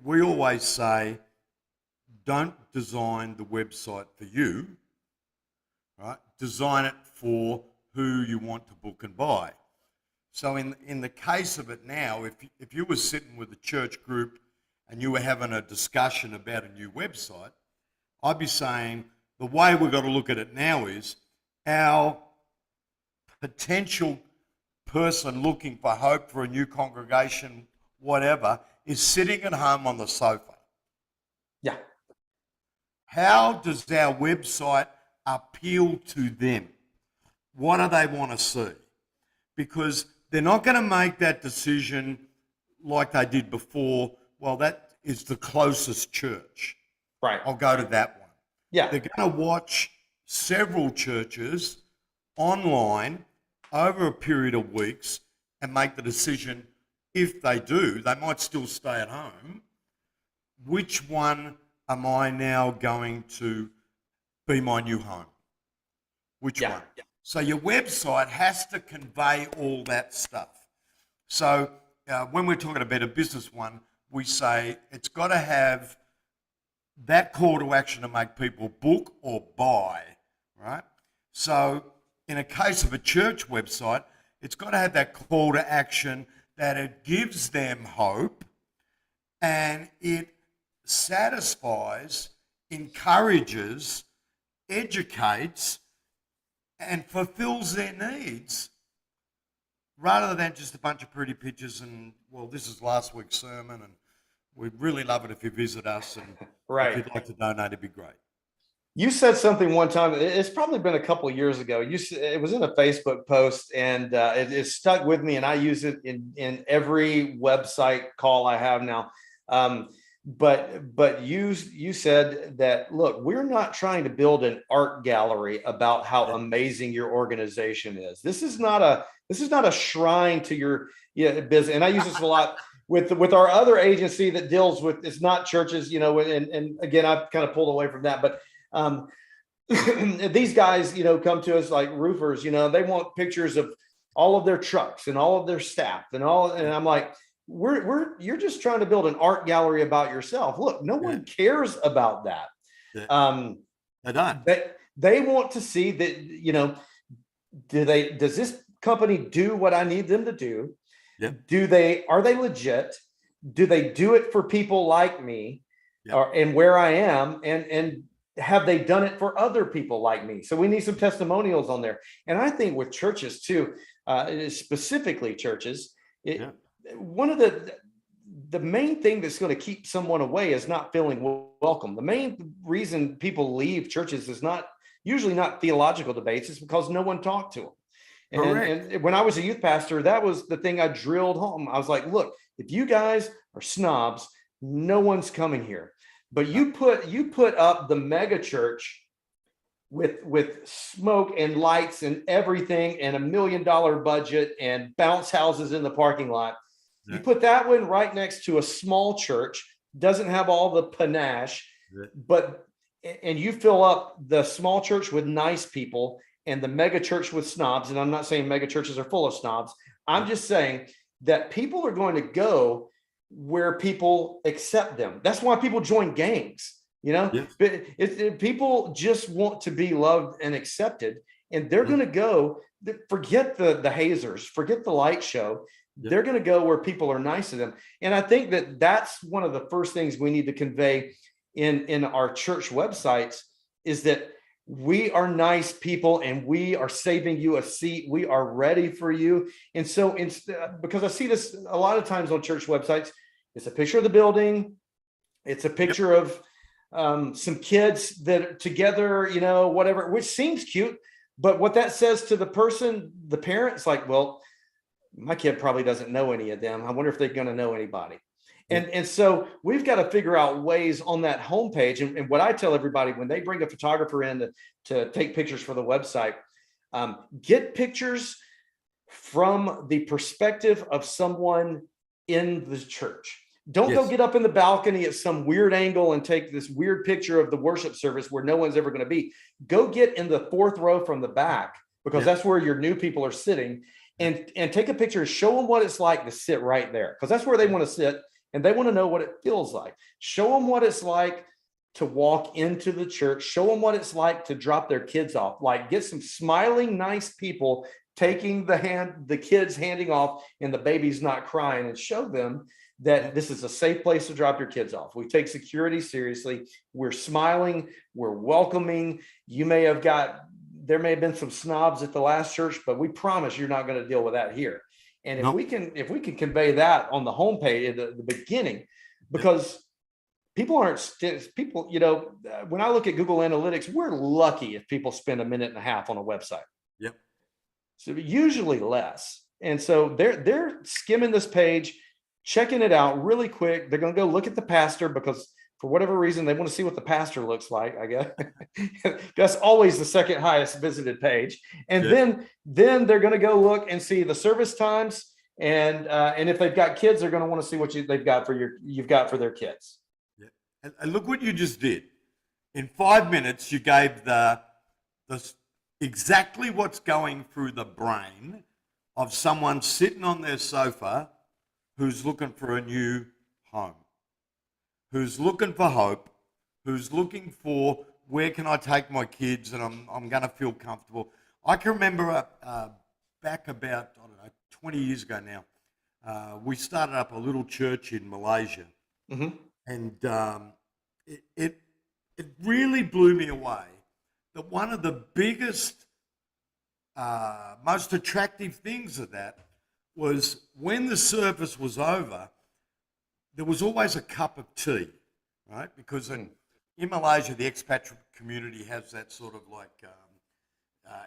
We always say, don't design the website for you, right? Design it for who you want to book and buy. So in the case of it now, if you were sitting with a church group and you were having a discussion about a new website, I'd be saying the way we've got to look at it now is our potential person looking for hope for a new congregation, whatever, is sitting at home on the sofa. Yeah. How does our website appeal to them? What do they want to see? Because they're not going to make that decision like they did before. Well, that is the closest church. Right. I'll go to that one. Yeah. They're going to watch several churches online over a period of weeks and make the decision. If they do, they might still stay at home. Which one am I now going to be my new home? Which one? Yeah. So your website has to convey all that stuff. So when we're talking about a business one, we say it's got to have that call to action to make people book or buy, right? So in a case of a church website, it's got to have that call to action that it gives them hope and it satisfies, encourages, educates, and fulfills their needs rather than just a bunch of pretty pictures and, well, this is last week's sermon and we'd really love it if you visit us and if you'd like to donate, it'd be great. You said something one time, it's probably been a couple of years ago. It was in a Facebook post and it stuck with me and I use it in every website call I have now. But you said that, look, we're not trying to build an art gallery about how amazing your organization is. This is not a shrine to your business. And I use this a lot with our other agency that deals with, it's not churches, and again, I've kind of pulled away from that, but these guys, come to us like roofers, they want pictures of all of their trucks and all of their staff and I'm like, you're just trying to build an art gallery about yourself. Look, no one cares about that. They don't. They want to see that, does this company do what I need them to do? Yep. Are they legit? Do they do it for people like me? Yep. And where I am? And have they done it for other people like me? So we need some testimonials on there. And I think with churches too, specifically churches, one of the main thing that's going to keep someone away is not feeling welcome. The main reason people leave churches is usually not theological debates. It's because no one talked to them. And when I was a youth pastor, that was the thing I drilled home. I was like, look, if you guys are snobs, no one's coming here. But you put up the mega church with smoke and lights and everything and $1 million budget and bounce houses in the parking lot. You put that one right next to a small church, doesn't have all the panache, and you fill up the small church with nice people and the mega church with snobs. And I'm not saying mega churches are full of snobs. I'm just saying that people are going to go where people accept them. That's why people join gangs, people just want to be loved and accepted, and they're going to go, forget the hazers, forget the light show. They're going to go where people are nice to them. And I think that that's one of the first things we need to convey in our church websites is that we are nice people and we are saving you a seat. We are ready for you. And so because I see this a lot of times on church websites, it's a picture of the building. It's a picture of some kids that are together, whatever, which seems cute. But what that says to the person, the parent's like, well, my kid probably doesn't know any of them. I wonder if they're going to know anybody. And so we've got to figure out ways on that homepage. And what I tell everybody when they bring a photographer in to take pictures for the website, get pictures from the perspective of someone in the church. Don't go get up in the balcony at some weird angle and take this weird picture of the worship service where no one's ever going to be. Go get in the fourth row from the back, because that's where your new people are sitting, and take a picture and show them what it's like to sit right there, because that's where they want to sit. And they want to know what it feels like. Show them what it's like to walk into the church. Show them what it's like to drop their kids off. Like, get some smiling, nice people taking the kids handing off and the baby's not crying, and show them that this is a safe place to drop your kids off. We take security seriously. We're smiling. We're welcoming. There may have been some snobs at the last church, but we promise you're not going to deal with that here. And if we can convey that on the homepage at the beginning, because people, when I look at Google Analytics, we're lucky if people spend a minute and a half on a website. Yep. So usually less. And so they're skimming this page, checking it out really quick. They're going to go look at the pastor, because for whatever reason, they want to see what the pastor looks like, I guess. That's always the second highest visited page. And then they're going to go look and see the service times And if they've got kids, they're going to want to see what you've got for their kids. Yeah. And look what you just did. In 5 minutes, you gave the exactly what's going through the brain of someone sitting on their sofa who's looking for a new home, who's looking for hope, who's looking for where can I take my kids and I'm going to feel comfortable. I can remember back about, I don't know, 20 years ago now, we started up a little church in Malaysia. Mm-hmm. And it really blew me away that one of the biggest, most attractive things of that was when the service was over, there was always a cup of tea, right? Because in Malaysia, the expatriate community has that sort of like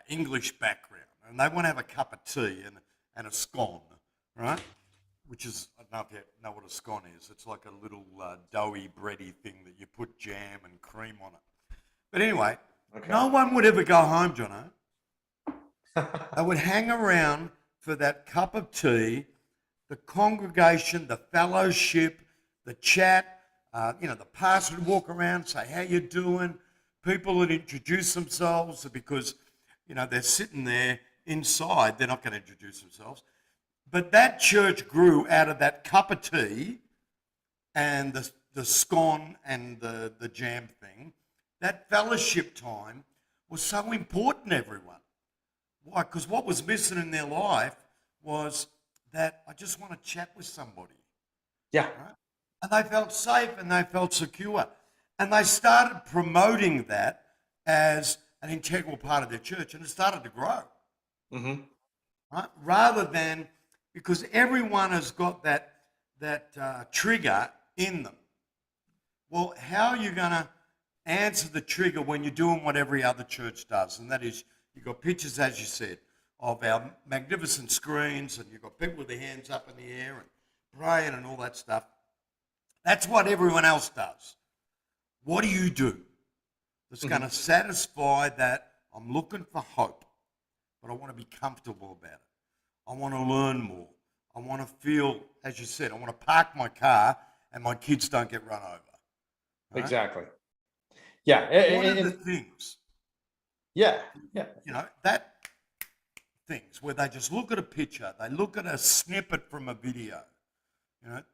English background, and they want to have a cup of tea and a scone, right? Which is, I don't know if you know what a scone is. It's like a little doughy, bready thing that you put jam and cream on it. But anyway, no one would ever go home, Jono. They would hang around for that cup of tea, the congregation, the fellowship, the chat. The pastor would walk around, say, how you doing? People would introduce themselves because, they're sitting there inside. They're not going to introduce themselves. But that church grew out of that cup of tea and the scone and the jam thing. That fellowship time was so important to everyone. Why? Because what was missing in their life was that I just want to chat with somebody. Yeah. Right? And they felt safe and they felt secure. And they started promoting that as an integral part of their church, and it started to grow. Mm-hmm. Right? Rather than, because everyone has got that trigger in them. Well, how are you going to answer the trigger when you're doing what every other church does? And that is, you've got pictures, as you said, of our magnificent screens, and you've got people with their hands up in the air and praying and all that stuff. That's what everyone else does. What do you do that's going to satisfy that I'm looking for hope, but I want to be comfortable about it? I want to learn more. I want to feel, as you said, I want to park my car and my kids don't get run over. Right? Exactly. Yeah. What are the things? Yeah. That things where they just look at a picture, they look at a snippet from a video.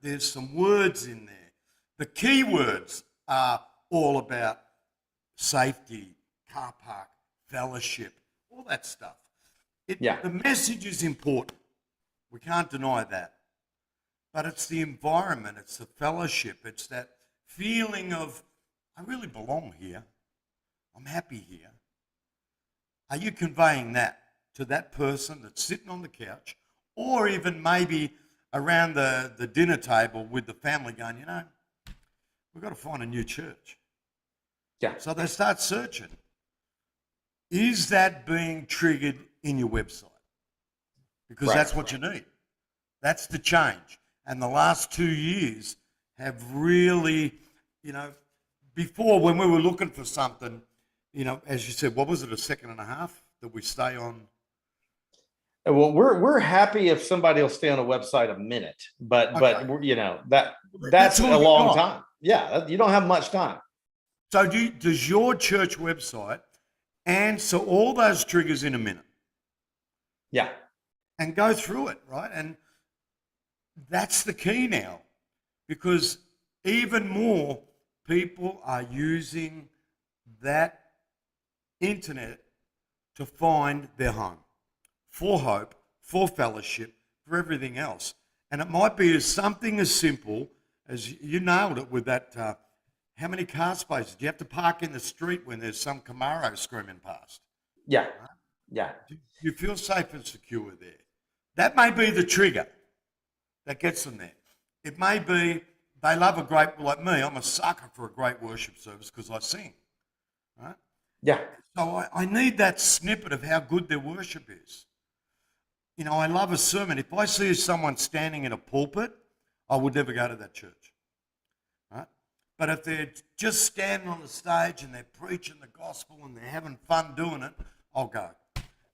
There's some words in there. The key words are all about safety, car park, fellowship, all that stuff. The message is important. We can't deny that. But it's the environment, it's the fellowship, it's that feeling of, I really belong here. I'm happy here. Are you conveying that to that person that's sitting on the couch, or even maybe around the dinner table with the family going, we've got to find a new church. Yeah. So they start searching. Is that being triggered in your website? Because that's what you need. That's the change. And the last 2 years have really, before when we were looking for something, as you said, what was it, a second and a half that we stay on? Well, we're happy if somebody will stay on a website a minute, but that's a long time. Yeah, you don't have much time. So does your church website answer all those triggers in a minute? Yeah. And go through it, right? And that's the key now, because even more people are using that internet to find their home, for hope, for fellowship, for everything else. And it might be something as simple as, you nailed it with that, how many car spaces? Do you have to park in the street when there's some Camaro screaming past? Yeah, right? Yeah. Do you feel safe and secure there? That may be the trigger that gets them there. It may be they love a great, like me, I'm a sucker for a great worship service because I sing, right? Yeah. So I need that snippet of how good their worship is. I love a sermon. If I see someone standing in a pulpit, I would never go to that church, right? But if they're just standing on the stage and they're preaching the gospel and they're having fun doing it, I'll go.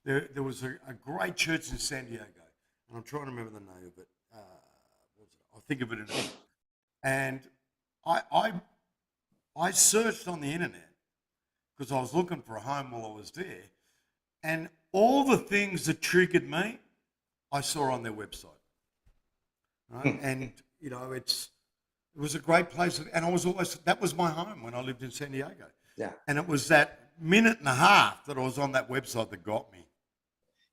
There was a great church in San Diego, and I'm trying to remember the name of it. I'll think of it in a minute. And I searched on the internet because I was looking for a home while I was there, and all the things that triggered me, I saw on their website. Right? And it was a great place, and that was my home when I lived in San Diego. Yeah. And it was that minute and a half that I was on that website that got me.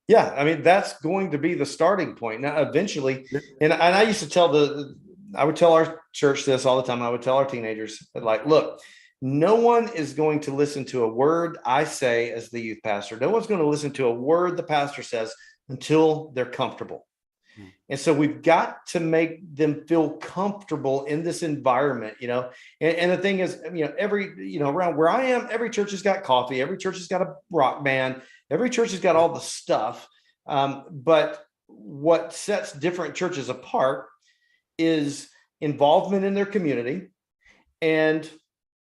Yeah, I mean, that's going to be the starting point. Now, eventually, and I used to I would tell our church this all the time. I would tell our teenagers, like, look, no one is going to listen to a word I say as the youth pastor. No one's going to listen to a word the pastor says until they're comfortable. And so we've got to make them feel comfortable in this environment, and the thing is, around where I am, every church has got coffee. Every church has got a rock band. Every church has got all the stuff. But what sets different churches apart is involvement in their community and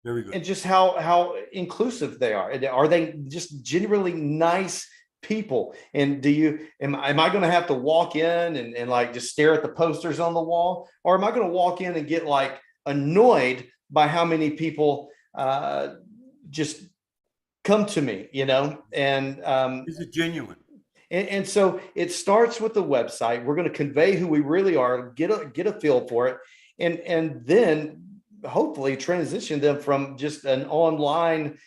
very good. And just how inclusive they are. Are they just genuinely nice people? And am I going to have to walk in and like just stare at the posters on the wall, or am I going to walk in and get like annoyed by how many people just come to me, and is it genuine? And so it starts with the website. We're going to convey who we really are, get a feel for it, and then hopefully transition them from just an online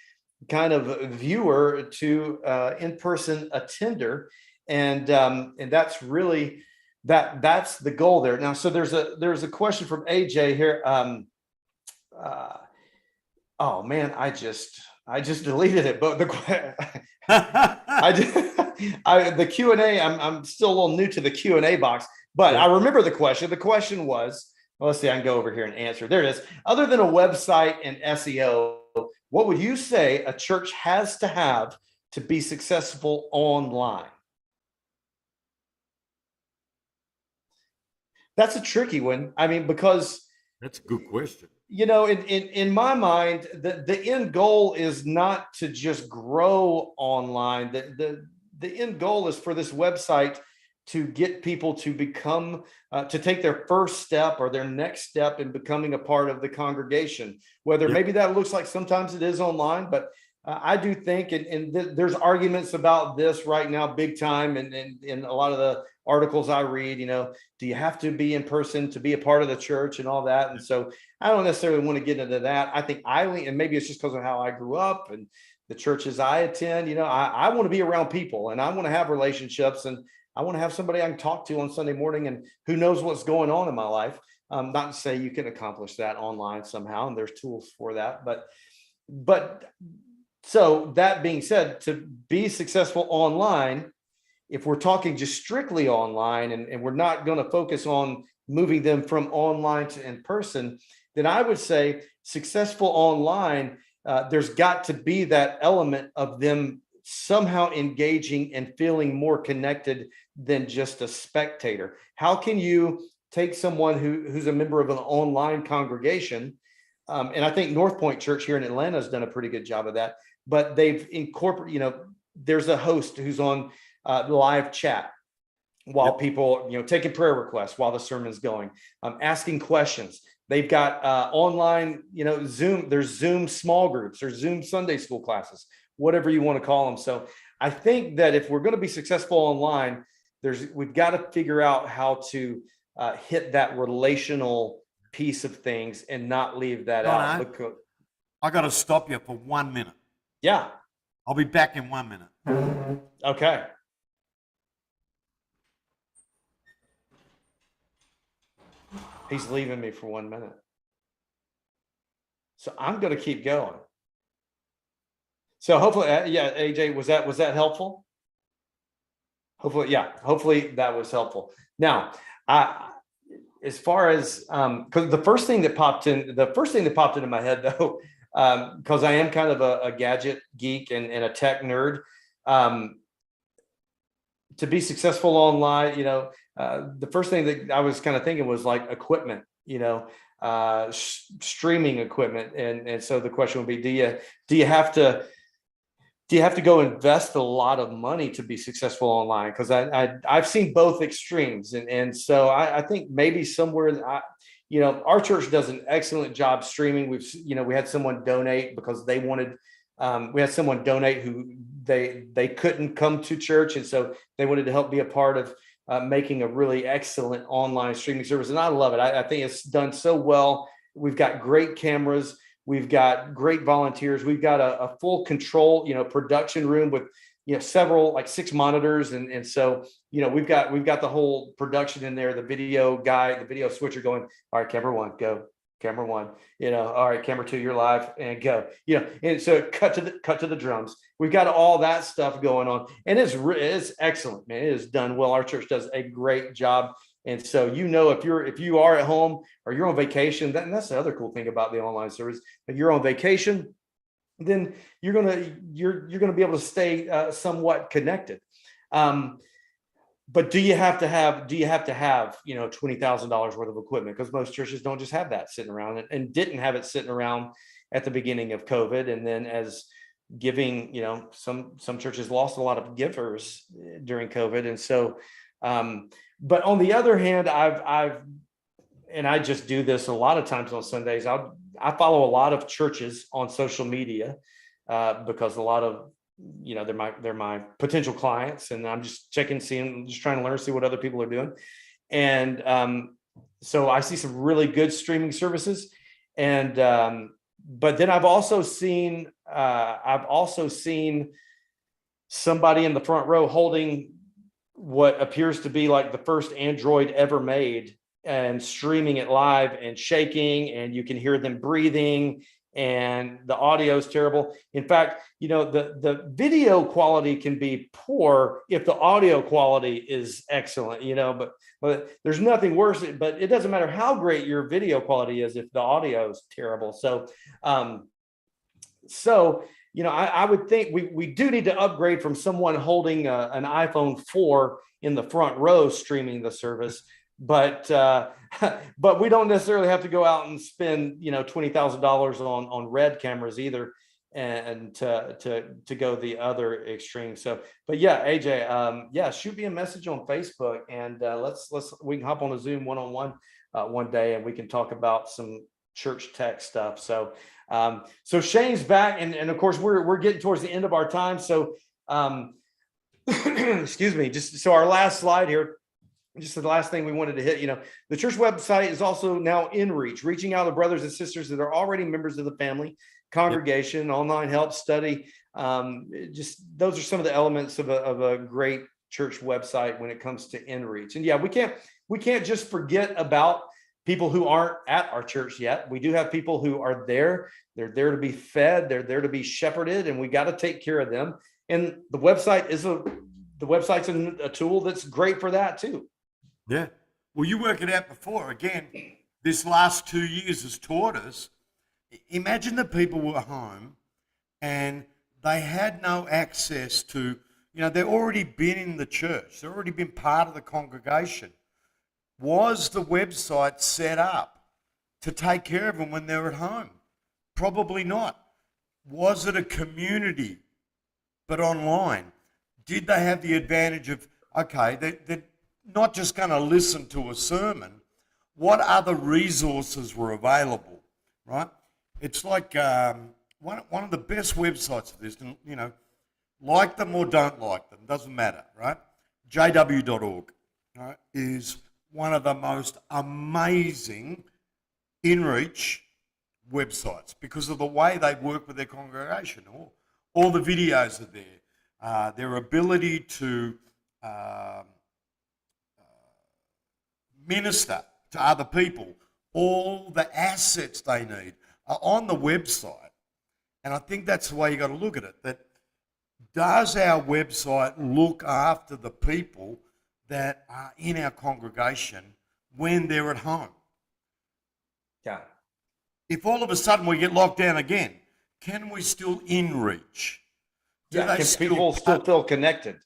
kind of viewer to in-person attender, and that's really that's the goal there. Now, so there's a question from AJ here. Oh man, I just deleted it, but the the Q&A. I'm still a little new to the Q&A box, but I remember the question. The question was, well, let's see, I can go over here and answer. There it is. Other than a website and SEO, what would you say a church has to have to be successful online? That's a tricky one. I mean, because that's a good question. In my mind, the end goal is not to just grow online. The end goal is for this website to get people to become, to take their first step or their next step in becoming a part of the congregation. Whether maybe that looks like sometimes it is online, but I do think, and there's arguments about this right now, big time, and in a lot of the articles I read, do you have to be in person to be a part of the church and all that? And so I don't necessarily want to get into that. I think and maybe it's just because of how I grew up and the churches I attend, I want to be around people and I want to have relationships, and I want to have somebody I can talk to on Sunday morning and who knows what's going on in my life. Not to say you can accomplish that online somehow, and there's tools for that, but so that being said, to be successful online, if we're talking just strictly online and we're not going to focus on moving them from online to in person, then I would say successful online, there's got to be that element of them somehow engaging and feeling more connected than just a spectator. How can you take someone who's a member of an online congregation? And I think North Point Church here in Atlanta has done a pretty good job of that, but they've incorporated, there's a host who's on live chat while people, taking prayer requests while the sermon's going, asking questions. They've got online, Zoom, there's Zoom small groups, there's Zoom Sunday school classes, whatever you want to call them. So I think that if we're going to be successful online, we've got to figure out how to hit that relational piece of things and not leave that out. Because I got to stop you for 1 minute. Yeah. I'll be back in 1 minute. Okay. He's leaving me for 1 minute. So I'm going to keep going. So hopefully, AJ, was that helpful? Hopefully that was helpful. Now, as far as, because the first thing that popped into my head though, because I am kind of a gadget geek and a tech nerd, to be successful online, the first thing that I was kind of thinking was like equipment, streaming equipment. And so the question would be, do do you have to go invest a lot of money to be successful online? Because I've seen both extremes, and so I think maybe somewhere our church does an excellent job streaming. We had someone donate because they wanted. We had someone donate who they couldn't come to church, and so they wanted to help be a part of making a really excellent online streaming service. And I love it. I think it's done so well. We've got great cameras. We've got great volunteers. We've got a full control, production room with, several, like 6 monitors. And so, we've got the whole production in there, the video guy, the video switcher going, all right, camera 1, go. Camera 1, all right, camera 2, you're live, and go. And so cut to the drums. We've got all that stuff going on, and it's excellent, man. It is done well. Our church does a great job. And so, if you are at home or you're on vacation, that's the other cool thing about the online service. If you're on vacation, then you're gonna be able to stay somewhat connected. But do you have to have $20,000 worth of equipment? Because most churches don't just have that sitting around, and didn't have it sitting around at the beginning of COVID. And then as giving, some churches lost a lot of givers during COVID. And so, but on the other hand, and I just do this a lot of times on Sundays. I follow a lot of churches on social media because a lot of they're my potential clients, and I'm just checking, just trying to learn, see what other people are doing. And so I see some really good streaming services, and but then I've also seen somebody in the front row holding what appears to be like the first Android ever made, and streaming it live and shaking, and you can hear them breathing, and the audio is terrible. In fact, the video quality can be poor if the audio quality is excellent, but there's nothing worse. But it doesn't matter how great your video quality is if the audio is terrible. So, I would think we do need to upgrade from someone holding an iPhone 4 in the front row streaming the service. But we don't necessarily have to go out and spend $20,000 on Red cameras either, and to go the other extreme. So, but yeah, AJ, shoot me a message on Facebook, and we can hop on a Zoom one-on-one one day, and we can talk about some church tech stuff. So Shane's back, and of course we're getting towards the end of our time. So excuse me, just so our last slide here. Just the last thing we wanted to hit, the church website is also now InReach, reaching out to brothers and sisters that are already members of the family, congregation, online help, study. Just those are some of the elements of a great church website when it comes to InReach. And yeah, we can't just forget about people who aren't at our church yet. We do have people who are there. They're there to be fed. They're there to be shepherded, and we got to take care of them. And the website's a tool that's great for that too. Yeah. Well, you worked it out before. Again, this last 2 years has taught us. Imagine the people were home and they had no access to, they've already been in the church. They've already been part of the congregation. Was the website set up to take care of them when they're at home? Probably not. Was it a community, but online? Did they have the advantage of, okay, they're not just going to listen to a sermon, what other resources were available, right? It's like one of the best websites for this, like them or don't like them, doesn't matter, right? jw.org, right, is one of the most amazing InReach websites because of the way they work with their congregation. All the videos are there. Their ability to minister to other people, all the assets they need are on the website. And I think that's the way you got to look at it, that does our website look after the people that are in our congregation when they're at home? Yeah. If all of a sudden we get locked down again, can we still InReach? Can people still feel connected?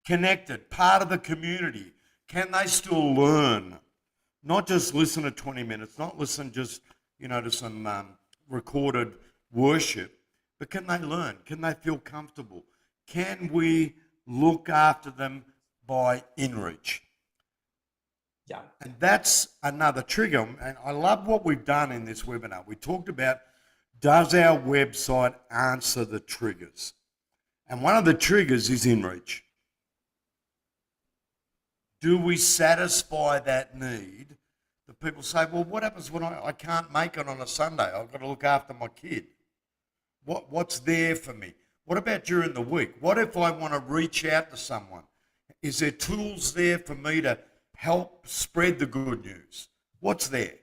Connected, part of the community. Can they still learn? Not just listen to 20 minutes, not listen just, to some recorded worship, but can they learn? Can they feel comfortable? can we look after them by inReach? Yeah. And that's another trigger. And I love what we've done in this webinar. We talked about, does our website answer the triggers? And one of the triggers is inReach. Do we satisfy that need? The people say, well, what happens when I can't make it on a Sunday? I've got to look after my kid. What's there for me? What about during the week? What if I want to reach out to someone? Is there tools there for me to help spread the good news? What's there?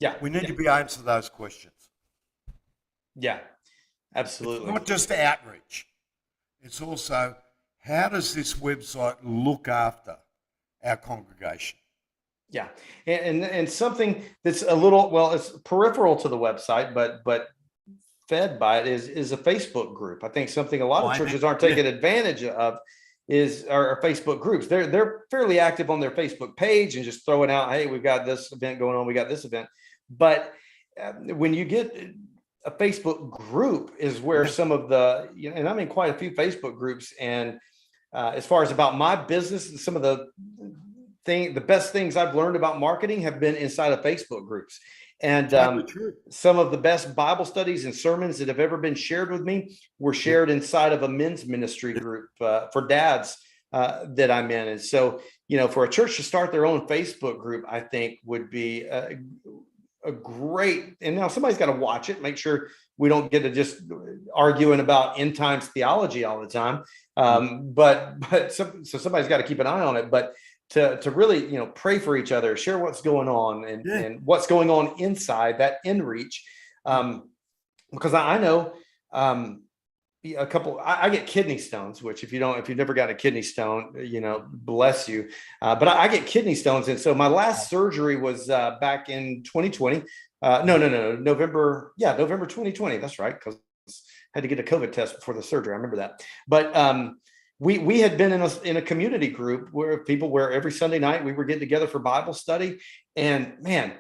Yeah. We need to be able to answer those questions. Yeah, absolutely. It's not just outreach. It's also, how does this website look after our congregation? Yeah. And something that's a little, well, it's peripheral to the website, but fed by it is a Facebook group. I think something a lot of churches aren't taking advantage of is our Facebook groups. They're fairly active on their Facebook page and just throwing out, hey, we've got this event going on, we got this event. But when you get a Facebook group is where some of the, and I'm in quite a few Facebook groups, and as far as about my business, some of the best things I've learned about marketing have been inside of Facebook groups. And some of the best Bible studies and sermons that have ever been shared with me were shared inside of a men's ministry group for dads that I'm in. And so, for a church to start their own Facebook group, I think would be a great, and now somebody's got to watch it, make sure we don't get to just arguing about end times theology all the time. So somebody's got to keep an eye on it, but to really, pray for each other, share what's going on and what's going on inside that inReach. Because I know I get kidney stones, which if you've never gotten a kidney stone, bless you. But I get kidney stones. And so my last surgery was back in 2020. November 2020. That's right. Because I had to get a COVID test before the surgery. I remember that. But we had been in a community group where every Sunday night we were getting together for Bible study. And man,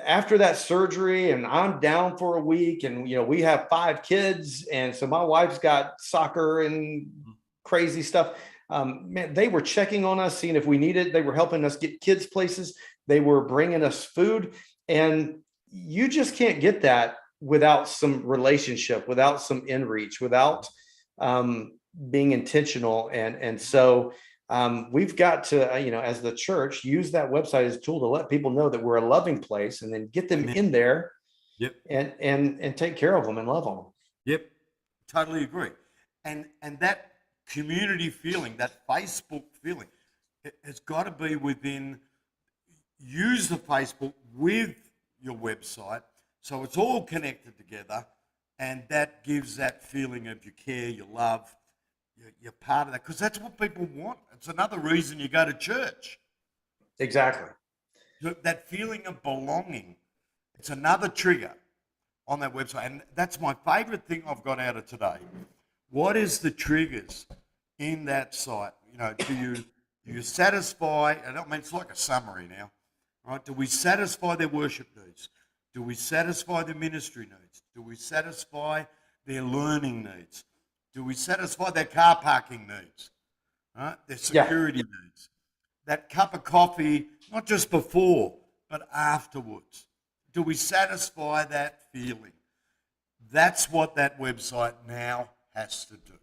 after that surgery, and I'm down for a week, and we have 5 kids, and so my wife's got soccer and crazy stuff. Man, they were checking on us, seeing if we needed. They were helping us get kids places. They were bringing us food, and you just can't get that without some relationship, without some inReach, without being intentional. And so we've got to, as the church, use that website as a tool to let people know that we're a loving place, and then get them in there and take care of them and love them. Yep. Totally agree. And that community feeling, that Facebook feeling, it has got to be use the Facebook with your website. So it's all connected together, and that gives that feeling of you care, you love, you're part of that, because that's what people want. It's another reason you go to church. Exactly. That feeling of belonging. It's another trigger on that website. And that's my favorite thing I've got out of today. What is the triggers in that site? Do you satisfy, and I mean, it's like a summary now, right? Do we satisfy their worship needs? Do we satisfy their ministry needs? Do we satisfy their learning needs? Do we satisfy their car parking needs? Right? Their security needs? That cup of coffee, not just before, but afterwards. Do we satisfy that feeling? That's what that website now has to do.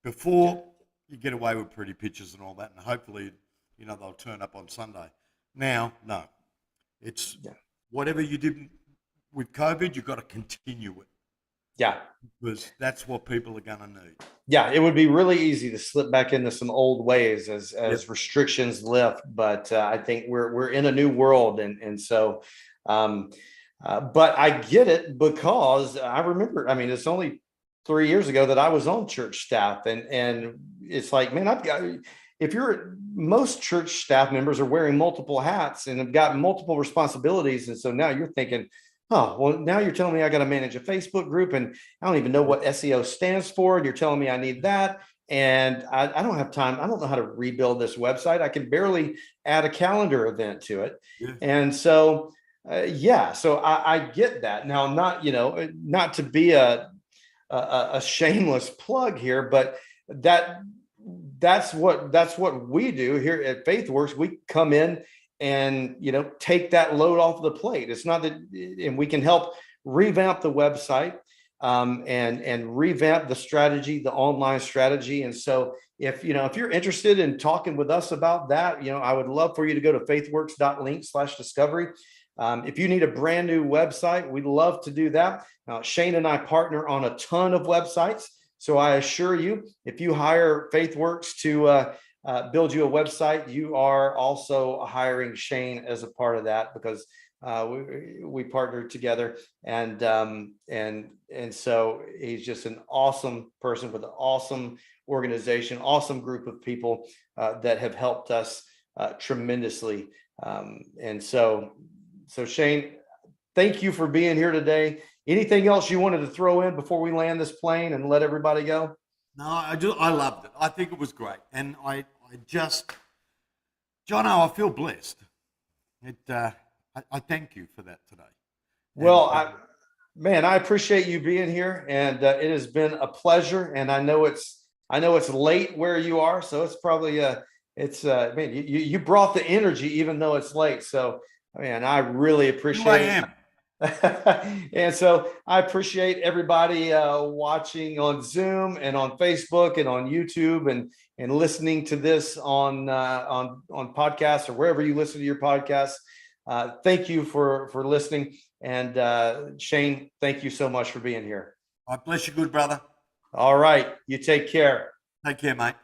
Before, you get away with pretty pictures and all that, and hopefully, they'll turn up on Sunday. Now, no. It's whatever you did with COVID, you've got to continue it. Yeah. Because that's what people are going to need. Yeah, it would be really easy to slip back into some old ways as restrictions lift, but I think we're in a new world, and so but I get it, because I remember, I mean, it's only 3 years ago that I was on church staff, and it's like, man, most church staff members are wearing multiple hats and have got multiple responsibilities, and so now you're thinking, oh, well, now you're telling me I got to manage a Facebook group, and I don't even know what SEO stands for. And you're telling me I need that. And I don't have time. I don't know how to rebuild this website. I can barely add a calendar event to it. Yeah. And so, so I get that. Now, not to be a a shameless plug here, but that's what we do here at FaithWorks. We come in and, take that load off the plate. It's not that, and we can help revamp the website, and revamp the strategy, the online strategy. And so if you're interested in talking with us about that, I would love for you to go to faithworks.link/discovery. If you need a brand new website, we'd love to do that. Shane and I partner on a ton of websites. So I assure you, if you hire FaithWorks to build you a website, you are also hiring Shane as a part of that, because we partnered together, and so he's just an awesome person with an awesome organization, awesome group of people that have helped us tremendously. And so Shane, thank you for being here today. Anything else you wanted to throw in before we land this plane and let everybody go? No, I loved it. I think it was great. And I just, Jono, I feel blessed. I thank you for that today. Well, I appreciate you being here, and it has been a pleasure. And I know it's late where you are, so it's probably you brought the energy even though it's late. So, man, I really appreciate it. I am. And so I appreciate everybody watching on Zoom and on Facebook and on YouTube and listening to this on podcasts or wherever you listen to your podcasts. Thank you for listening. And Shane, thank you so much for being here. God bless you, good brother. All right. You take care. Take care, mate.